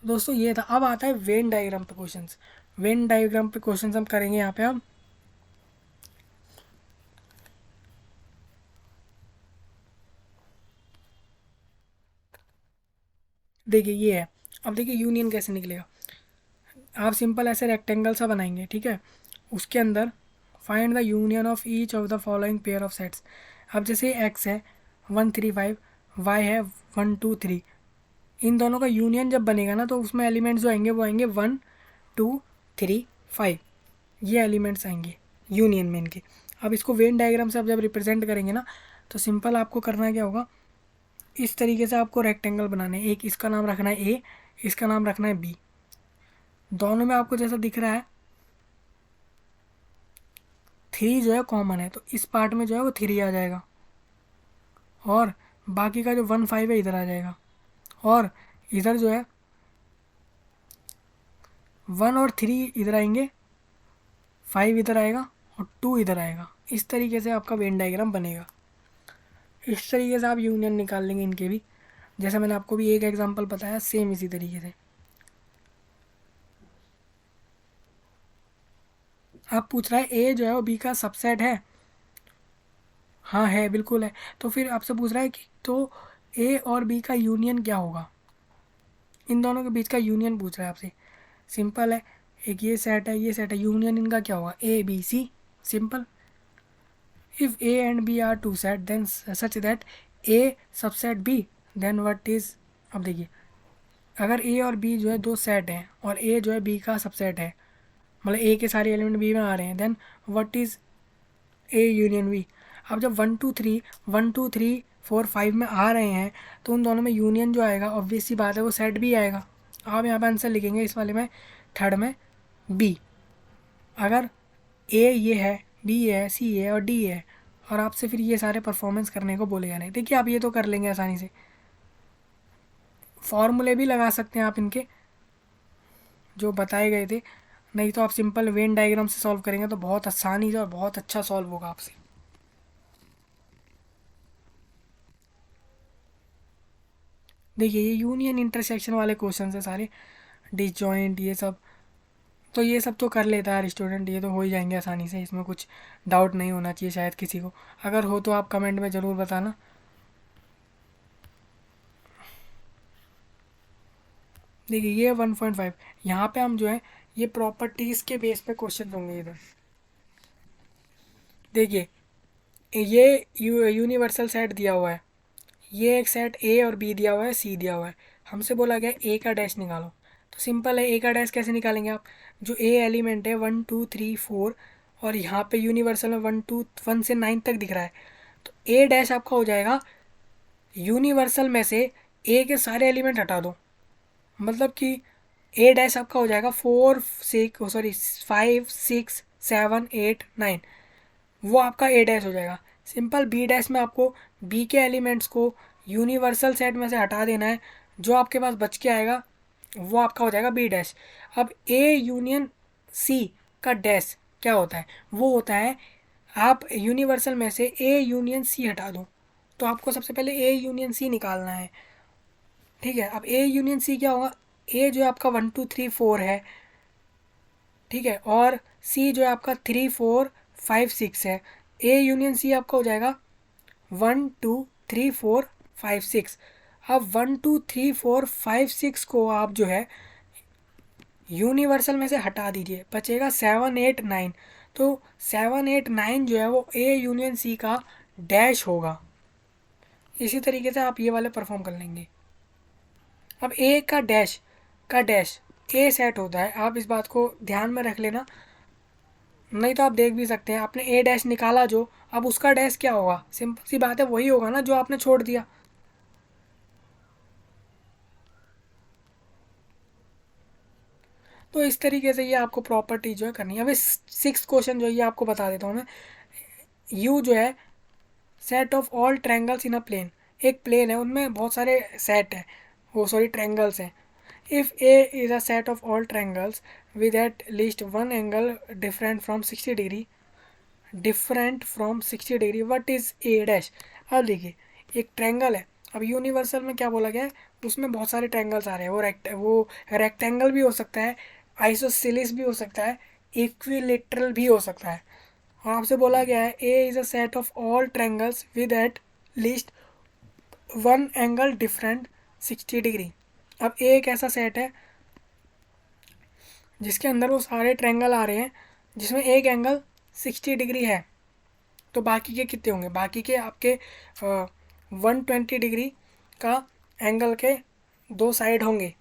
दोस्तों ये था। अब आता है वेन डायग्राम पे क्वेश्चंस। वेन डायग्राम पे क्वेश्चंस हम करेंगे यहाँ पे। हम देखिए ये है। अब देखिए यूनियन कैसे निकलेगा। आप सिंपल ऐसे रेक्टेंगल सा बनाएंगे, ठीक है। उसके अंदर find the union of each of the following pair of sets. अब जैसे एक्स है 1 3 5, वाई है 1 2 3, इन दोनों का यूनियन जब बनेगा ना तो उसमें एलिमेंट्स जो आएंगे वो आएंगे 1 2 3 5। ये एलिमेंट्स आएंगे यूनियन में इनके। अब इसको वेन डायग्राम से आप जब रिप्रेजेंट करेंगे ना तो सिंपल आपको करना क्या होगा, इस तरीके से आपको रेक्टेंगल बनाने हैं। एक इसका नाम रखना है ए, इसका नाम रखना है बी। दोनों में आपको जैसा दिख रहा है 3 जो है कॉमन है, तो इस पार्ट में जो है वो 3 आ जाएगा, और बाकी का जो 1 5 है इधर आ जाएगा, और इधर जो है 1 और 3 इधर आएंगे, 5 इधर आएगा और 2 इधर आएगा। इस तरीके से आपका वेन डायग्राम बनेगा। इस तरीके से आप यूनियन निकाल लेंगे इनके भी। जैसे मैंने आपको भी एक एग्जांपल बताया, सेम इसी तरीके से। आप पूछ रहा है ए जो है वो बी का सबसेट है। हाँ है, बिल्कुल है। तो फिर आपसे पूछ रहा है कि तो ए और बी का यूनियन क्या होगा, इन दोनों के बीच का यूनियन पूछ रहा है आपसे। सिंपल है, एक ये सेट है, ये सेट है, यूनियन इनका क्या होगा, A B C. Simple. If A and B are two set then such that A subset B, then what is. अब देखिए, अगर ए और बी जो है दो सेट हैं और ए जो है बी का सबसेट है, मतलब ए के सारे एलिमेंट बी में आ रहे हैं, then what is A union B. अब जब 1 2 3 में आ रहे हैं तो उन दोनों में यूनियन जो आएगा ऑब्वियस सी बात है वो सेट बी आएगा। आप यहाँ पे आंसर लिखेंगे इस वाले में, थर्ड में बी। अगर ए ये है, बी है, सी है और डी है, और आपसे फिर ये सारे परफॉर्मेंस करने को बोलेगा नहीं। देखिए आप ये तो कर लेंगे आसानी से, फॉर्मूले भी लगा सकते हैं आप इनके जो बताए गए थे। नहीं तो आप सिंपल वेन डायग्राम से सॉल्व करेंगे तो बहुत आसानी से और बहुत अच्छा सॉल्व होगा आपसे। देखिए ये यूनियन इंटरसेक्शन वाले क्वेश्चन है सारे, डिसजॉइंट ये सब, तो ये सब तो कर लेता है स्टूडेंट, ये तो हो ही जाएंगे आसानी से, इसमें कुछ डाउट नहीं होना चाहिए शायद किसी को। अगर हो तो आप कमेंट में ज़रूर बताना। देखिए ये 1.5, यहाँ पे हम जो है ये प्रॉपर्टीज़ के बेस पे क्वेश्चन होंगे इधर। देखिए ये यूनिवर्सल सेट दिया हुआ है, ये एक सेट ए और बी दिया हुआ है, सी दिया हुआ है। हमसे बोला गया ए का डैश निकालो, तो सिंपल है, ए का डैश कैसे निकालेंगे आप, जो ए एलिमेंट है 1 2 3 4, और यहाँ पे यूनिवर्सल में 1 से 9 तक दिख रहा है, तो ए डैश आपका हो जाएगा यूनिवर्सल में से ए के सारे एलिमेंट हटा दो, मतलब कि ए डैश आपका हो जाएगा 5 6 7 8 9, वो आपका ए डैश हो जाएगा। सिंपल बी डैश में आपको बी के एलिमेंट्स को यूनिवर्सल सेट में से हटा देना है, जो आपके पास बच के आएगा वो आपका हो जाएगा बी डैश। अब ए यूनियन सी का डैश क्या होता है, वो होता है आप यूनिवर्सल में से ए यूनियन सी हटा दो, तो आपको सबसे पहले ए यूनियन सी निकालना है। ठीक है, अब ए यूनियन सी क्या होगा, ए जो है आपका 1 2 3 4 है, ठीक है, और सी जो है आपका 3 4 5 6 है। ए यूनियन सी आपका हो जाएगा 1 2 3 4 5 6। अब 1 2 3 4 5 6 को आप जो है यूनिवर्सल में से हटा दीजिए, बचेगा 7 8 9। तो 7 8 9 जो है वो ए यूनियन सी का डैश होगा। इसी तरीके से आप ये वाले परफॉर्म कर लेंगे। अब ए का डैश ए सेट होता है, आप इस बात को ध्यान में रख लेना, नहीं तो आप देख भी सकते हैं आपने ए डैश निकाला जो, अब उसका डैश क्या होगा, सिंपल सी बात है वही होगा ना जो आपने छोड़ दिया। तो इस तरीके से ये आपको प्रॉपर्टी जो है करनी है। अभी 6th क्वेश्चन जो है ये आपको बता देता हूँ मैं। यू जो है set of all triangles in a plane, एक प्लेन है उनमें बहुत सारे सेट है, वो सॉरी ट्रायंगल्स हैं। If A is a set of all triangles with at least one angle different from 60 degree, what is A dash. अब देखिए एक ट्रायंगल है, अब यूनिवर्सल में क्या बोला गया है, उसमें बहुत सारे ट्रायंगल्स आ रहे हैं, वो रेक्टेंगल भी हो सकता है, आइसोसेलिस भी हो सकता है, इक्विलेटरल भी हो सकता है। और आपसे बोला गया है ए is a set of all triangles with at least one angle different 60 degree. अब ए एक ऐसा सेट है जिसके अंदर वो सारे ट्रायंगल आ रहे हैं जिसमें एक एंगल 60 डिग्री है, तो बाकी के कितने होंगे, बाकी के आपके 120 डिग्री का एंगल के दो साइड होंगे,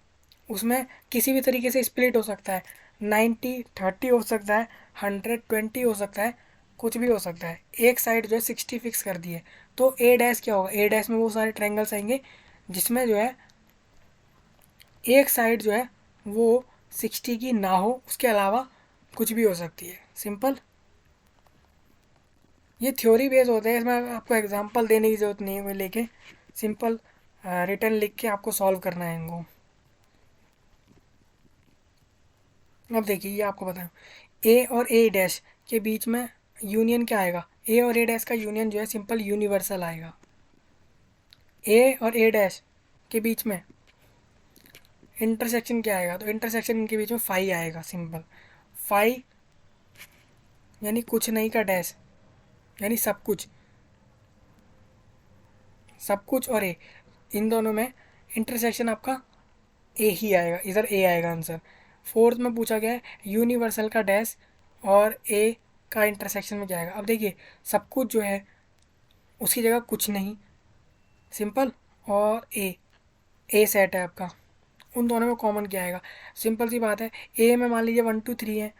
उसमें किसी भी तरीके से स्प्लिट हो सकता है, 90-30 हो सकता है, 120 हो सकता है, कुछ भी हो सकता है, एक साइड जो है 60 फिक्स कर दी है। तो ए डैश क्या होगा, ए डैश में वो सारे ट्रायंगल्स आएंगे जिसमें जो है एक साइड जो है वो 60 की ना हो, उसके अलावा कुछ भी हो सकती है। सिंपल, ये थ्योरी बेस होता है, इसमें आपको एग्जांपल देने की ज़रूरत नहीं है कोई लेके, सिंपल रिटर्न लिख के आपको सॉल्व करना है इनको। अब देखिए ये आपको बताऊँ, ए और ए डैश के बीच में यूनियन क्या आएगा, ए और ए डैश का यूनियन जो है सिंपल यूनिवर्सल आएगा। ए और ए डैश के बीच में इंटरसेक्शन क्या आएगा, तो इंटरसेक्शन इनके बीच में फाई आएगा। सिंपल, फाई यानी कुछ नहीं का डैश, यानी सब कुछ, सब कुछ और ए, इन दोनों में इंटरसेक्शन आपका ए ही आएगा, इधर ए आएगा आंसर। फोर्थ में पूछा गया है यूनिवर्सल का डैश और ए का इंटरसेक्शन में क्या आएगा। अब देखिए सब कुछ जो है उसकी जगह कुछ नहीं, सिंपल, और ए सेट है आपका, उन दोनों में कॉमन क्या आएगा, सिंपल सी बात है, ए में मान लीजिए 1 2 3 है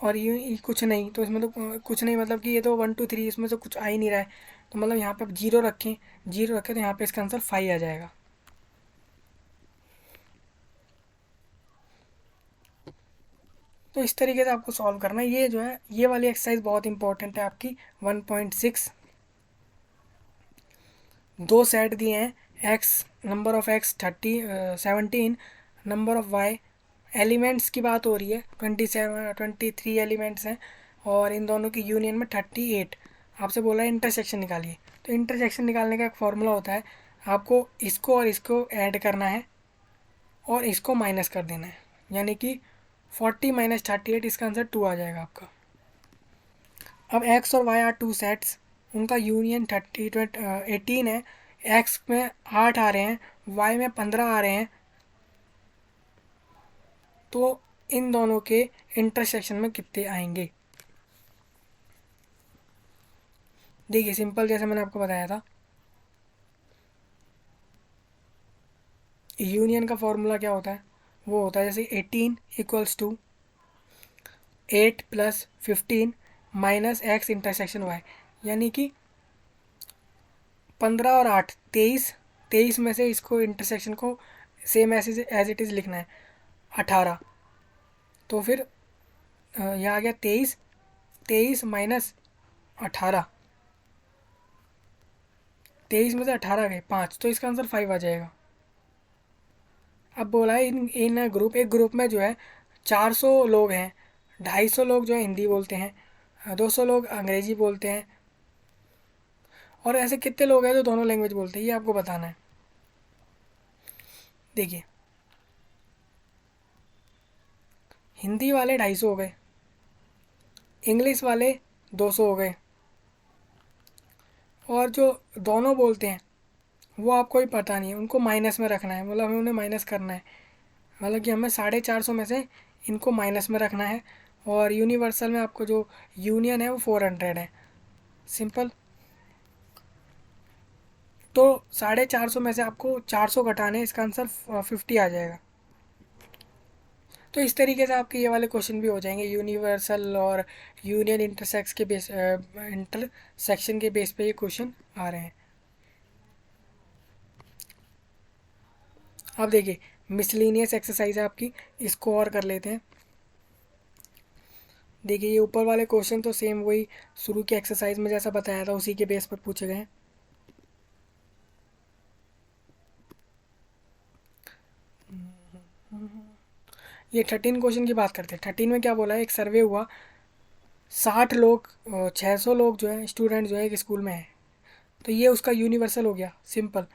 और ये कुछ नहीं, तो इसमें तो कुछ नहीं मतलब कि ये तो 1 2 3 इसमें से कुछ आ ही नहीं रहा है, तो मतलब यहाँ पे आप जीरो रखें, जीरो रखें तो यहाँ पे इसका आंसर 5 आ जाएगा। तो इस तरीके से आपको सॉल्व करना है। ये जो है ये वाली एक्सरसाइज बहुत इंपॉर्टेंट है आपकी 1.6। दो सेट दिए हैं, x number of x 17, number of y, elements की बात हो रही है 23 एलिमेंट्स हैं और इन दोनों की यूनियन में 38। आपसे बोला है इंटरसेक्शन निकालिए, तो इंटरसेक्शन निकालने का एक फॉर्मूला होता है, आपको इसको और इसको ऐड करना है और इसको माइनस कर देना है, यानी कि 40 - 38, इसका आंसर 2 आ जाएगा आपका। अब एक्स और वाई आर टू सेट्स, उनका यूनियन 18 है, एक्स में 8 आ रहे हैं, वाई में 15 आ रहे हैं, तो इन दोनों के इंटरसेक्शन में कितने आएंगे। देखिए सिंपल, जैसे मैंने आपको बताया था, यूनियन का फॉर्मूला क्या होता है, वो होता है जैसे 18 equals to 8 + 15 - x intersection y, यानी कि 15 और 8 23, 23 में से इसको इंटरसेक्शन को सेम एज इट इज़ लिखना है 18, तो फिर यह आ गया 23, 23 - 18, 23 में से 18 गए 5, तो इसका आंसर 5 आ जाएगा। अब बोला है इन इन ग्रुप, एक ग्रुप में जो है 400 लोग हैं, 250 लोग जो है हिंदी बोलते हैं, 200 लोग अंग्रेजी बोलते हैं, और ऐसे कितने लोग हैं जो दोनों लैंग्वेज बोलते हैं, ये आपको बताना है। देखिए हिंदी वाले 250 हो गए, इंग्लिश वाले 200 हो गए, और जो दोनों बोलते हैं वो आपको ही पता नहीं है, उनको माइनस में रखना है, मतलब हमें उन्हें माइनस करना है, मतलब कि हमें 450 में से इनको माइनस में रखना है, और यूनिवर्सल में आपको जो यूनियन है वो 400 है। सिंपल, तो 450 में से आपको 400 घटाने, इसका आंसर 50 आ जाएगा। तो इस तरीके से आपके ये वाले क्वेश्चन भी हो जाएंगे, यूनिवर्सल और यूनियन इंटरसेक्शन के बेस पे ये क्वेश्चन आ रहे हैं। अब देखिए मिसलिनियस एक्सरसाइज है आपकी, इसको और कर लेते हैं। देखिए ये ऊपर वाले क्वेश्चन तो सेम वही शुरू की एक्सरसाइज में जैसा बताया था उसी के बेस पर पूछे गए हैं। ये 13 क्वेश्चन की बात करते हैं। 13 में क्या बोला है, एक सर्वे हुआ, 60 लोग 600 लोग जो है स्टूडेंट जो है एक स्कूल में है, तो ये उसका यूनिवर्सल हो गया सिंपल।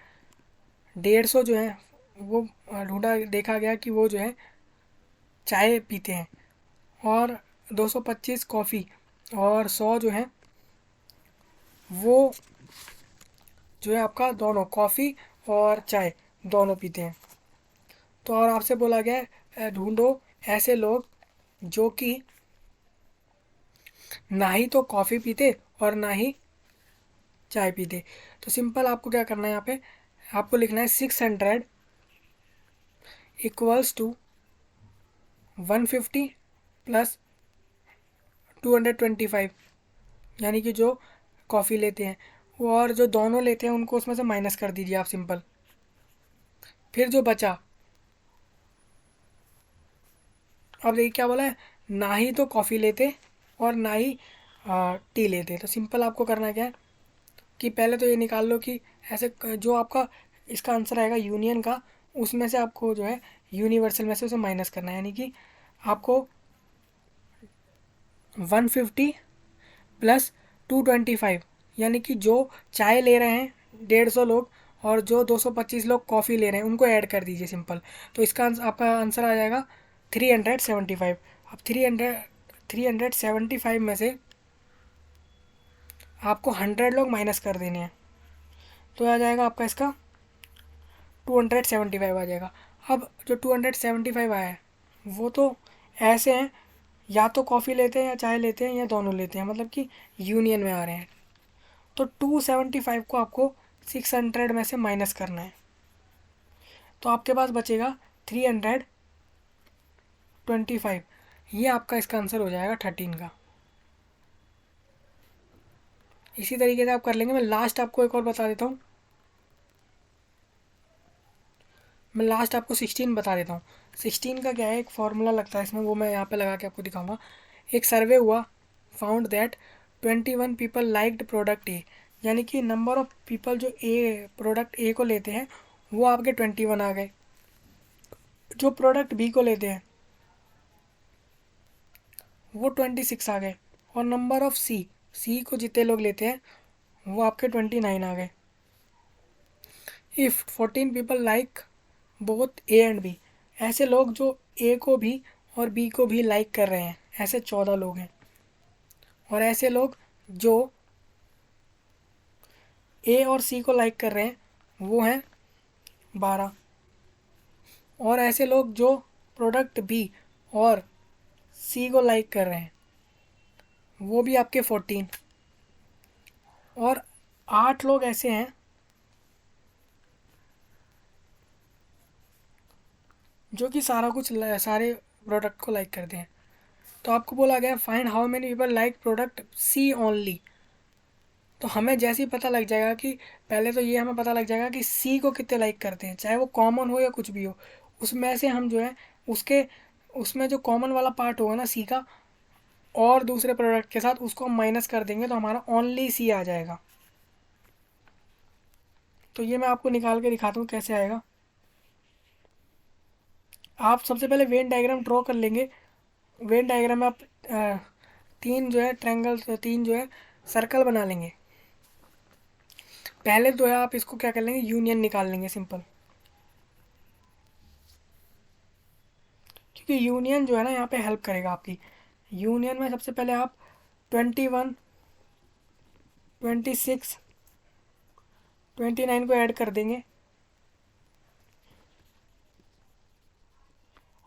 150 जो है वो ढूंढा देखा गया कि वो जो है चाय पीते हैं, और 225 कॉफ़ी, और 100 जो है वो जो है आपका दोनों कॉफ़ी और चाय दोनों पीते हैं। तो और आपसे बोला गया है ढूंढो ऐसे लोग जो कि ना ही तो कॉफ़ी पीते और ना ही चाय पीते। तो सिंपल आपको क्या करना है, यहाँ पे आपको लिखना है 600 इक्वल्स टू 150 प्लस 225, यानी कि जो कॉफ़ी लेते हैं वो और जो दोनों लेते हैं उनको उसमें से माइनस कर दीजिए आप सिंपल। फिर जो बचा, अब देखिए क्या बोला है, ना ही तो कॉफ़ी लेते और ना ही टी लेते। तो सिंपल आपको करना क्या है कि पहले तो ये निकाल लो कि ऐसे जो आपका इसका आंसर आएगा यूनियन का, उसमें से आपको जो है यूनिवर्सल में से उसे माइनस करना है, यानी कि आपको 150 प्लस 225, यानी कि जो चाय ले रहे हैं 150 लोग और जो 225 लोग कॉफ़ी ले रहे हैं उनको ऐड कर दीजिए सिंपल। तो इसका आपका आंसर आ जाएगा 375। अब 375 में से आपको 100 लोग माइनस कर देने हैं, तो आ जाएगा आपका इसका 275 आ जाएगा। अब जो 275 आया है वो तो ऐसे हैं, या तो कॉफ़ी लेते हैं या चाय लेते हैं या दोनों लेते हैं, मतलब कि यूनियन में आ रहे हैं। तो 275 को आपको 600 में से माइनस करना है, तो आपके पास बचेगा 325। ये आपका इसका आंसर हो जाएगा 13 का। इसी तरीके से आप कर लेंगे। मैं लास्ट आपको एक और बता देता हूँ, मैं लास्ट आपको 16 बता देता हूँ। 16 का क्या है, एक फार्मूला लगता है इसमें, वो मैं यहाँ पे लगा के आपको दिखाऊंगा। एक सर्वे हुआ, found that 21 people liked product ए, यानी कि नंबर ऑफ पीपल जो ए प्रोडक्ट ए को लेते हैं वो आपके 21 आ गए, जो प्रोडक्ट बी को लेते हैं वो 26 आ गए, और नंबर ऑफ सी, सी को जितने लोग लेते हैं वो आपके 29 आ गए। If 14 people like both A and B, ऐसे लोग जो ए को भी और बी को भी लाइक कर रहे हैं ऐसे 14 लोग हैं, और ऐसे लोग जो ए और सी को लाइक कर रहे हैं वो हैं 12, और ऐसे लोग जो प्रोडक्ट बी और सी को लाइक कर रहे हैं वो भी आपके 14, और 8 लोग ऐसे हैं जो कि सारा कुछ सारे प्रोडक्ट को लाइक करते हैं। तो आपको बोला गया find how many people like product C only. तो हमें जैसे ही पता लग जाएगा कि पहले तो ये हमें पता लग जाएगा कि सी को कितने लाइक करते हैं, चाहे वो कॉमन हो या कुछ भी हो, उसमें से हम जो है उसके उसमें जो कॉमन वाला पार्ट होगा ना सी का, और दूसरे प्रोडक्ट के साथ उसको हम माइनस कर देंगे तो हमारा ओनली सी आ जाएगा। तो ये मैं आपको निकाल के दिखाता हूँ कैसे आएगा। आप सबसे पहले वेन डायग्राम ड्रॉ कर लेंगे। वेन डायग्राम में आप तीन जो है ट्रायंगल, तीन जो है सर्कल बना लेंगे। पहले तो है आप इसको क्या कर लेंगे, यूनियन निकाल लेंगे सिंपल, क्योंकि यूनियन जो है ना यहाँ पे हेल्प करेगा आपकी। यूनियन में सबसे पहले आप 21, 26, 29 को ऐड कर देंगे,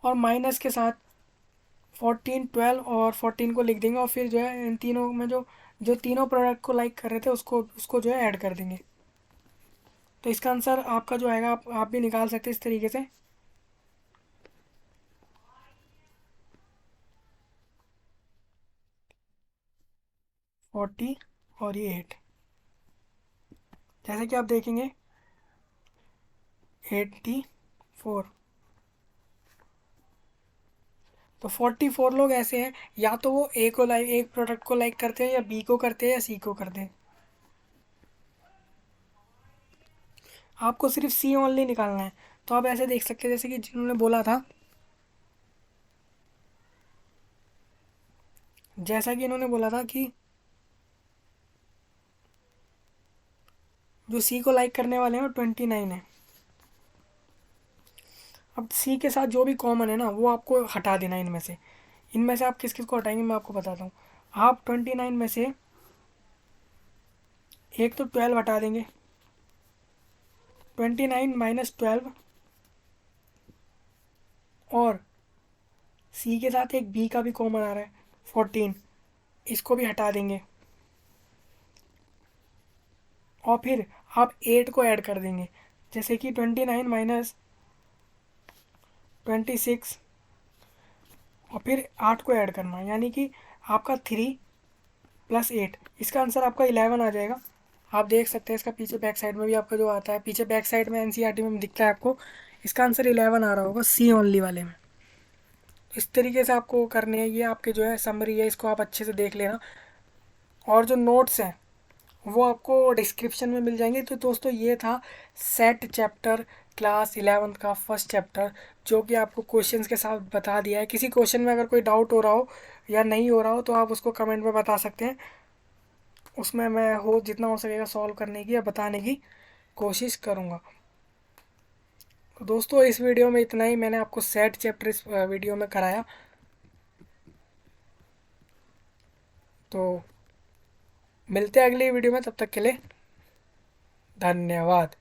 और माइनस के साथ 14, 12 और 14 को लिख देंगे, और फिर जो है इन तीनों में जो जो तीनों प्रोडक्ट को लाइक कर रहे थे उसको उसको जो है ऐड कर देंगे। तो इसका आंसर आपका जो आएगा आप भी निकाल सकते हैं इस तरीके से। 40 और ये 8, जैसे कि आप देखेंगे 84। तो 44 लोग ऐसे हैं, या तो वो ए को लाइक, एक प्रोडक्ट को लाइक करते हैं, या बी को करते हैं, या सी को करते हैं। आपको सिर्फ सी ओनली निकालना है। तो आप ऐसे देख सकते हैं जैसे कि जिन्होंने बोला था जैसा कि इन्होंने बोला था कि जो सी को लाइक करने वाले हैं वो 29 है। अब सी के साथ जो भी कॉमन है ना वो आपको हटा देना है इनमें से। इनमें से आप किस किस को हटाएंगे मैं आपको बताता हूँ। आप 29 में से एक तो 12 हटा देंगे। 29 - 12 और सी के साथ एक बी का भी कॉमन आ रहा है 14, इसको भी हटा देंगे। और फिर आप 8 को ऐड कर देंगे, जैसे कि 29 - 26 और फिर 8 को ऐड करना, यानी कि आपका 3 + 8, इसका आंसर आपका 11 आ जाएगा। आप देख सकते हैं इसका पीछे बैक साइड में भी आपका जो आता है, पीछे बैक साइड में एनसीईआरटी में दिखता है आपको। इसका आंसर 11 आ रहा होगा सी ओनली वाले में। इस तरीके से आपको करने हैं। ये आपके जो है समरी है, इसको आप अच्छे से देख लेना। और जो नोट्स हैं वो आपको डिस्क्रिप्शन में मिल जाएंगे। तो दोस्तों ये था सेट चैप्टर क्लास 11th का फर्स्ट चैप्टर, जो कि आपको क्वेश्चंस के साथ बता दिया है। किसी क्वेश्चन में अगर कोई डाउट हो रहा हो या नहीं हो रहा हो तो आप उसको कमेंट में बता सकते हैं, उसमें मैं हो जितना हो सकेगा सॉल्व करने की या बताने की कोशिश करूँगा। तो दोस्तों इस वीडियो में इतना ही, मैंने आपको सेट चैप्टर इस वीडियो में कराया। तो मिलते हैं अगली वीडियो में, तब तक के लिए धन्यवाद।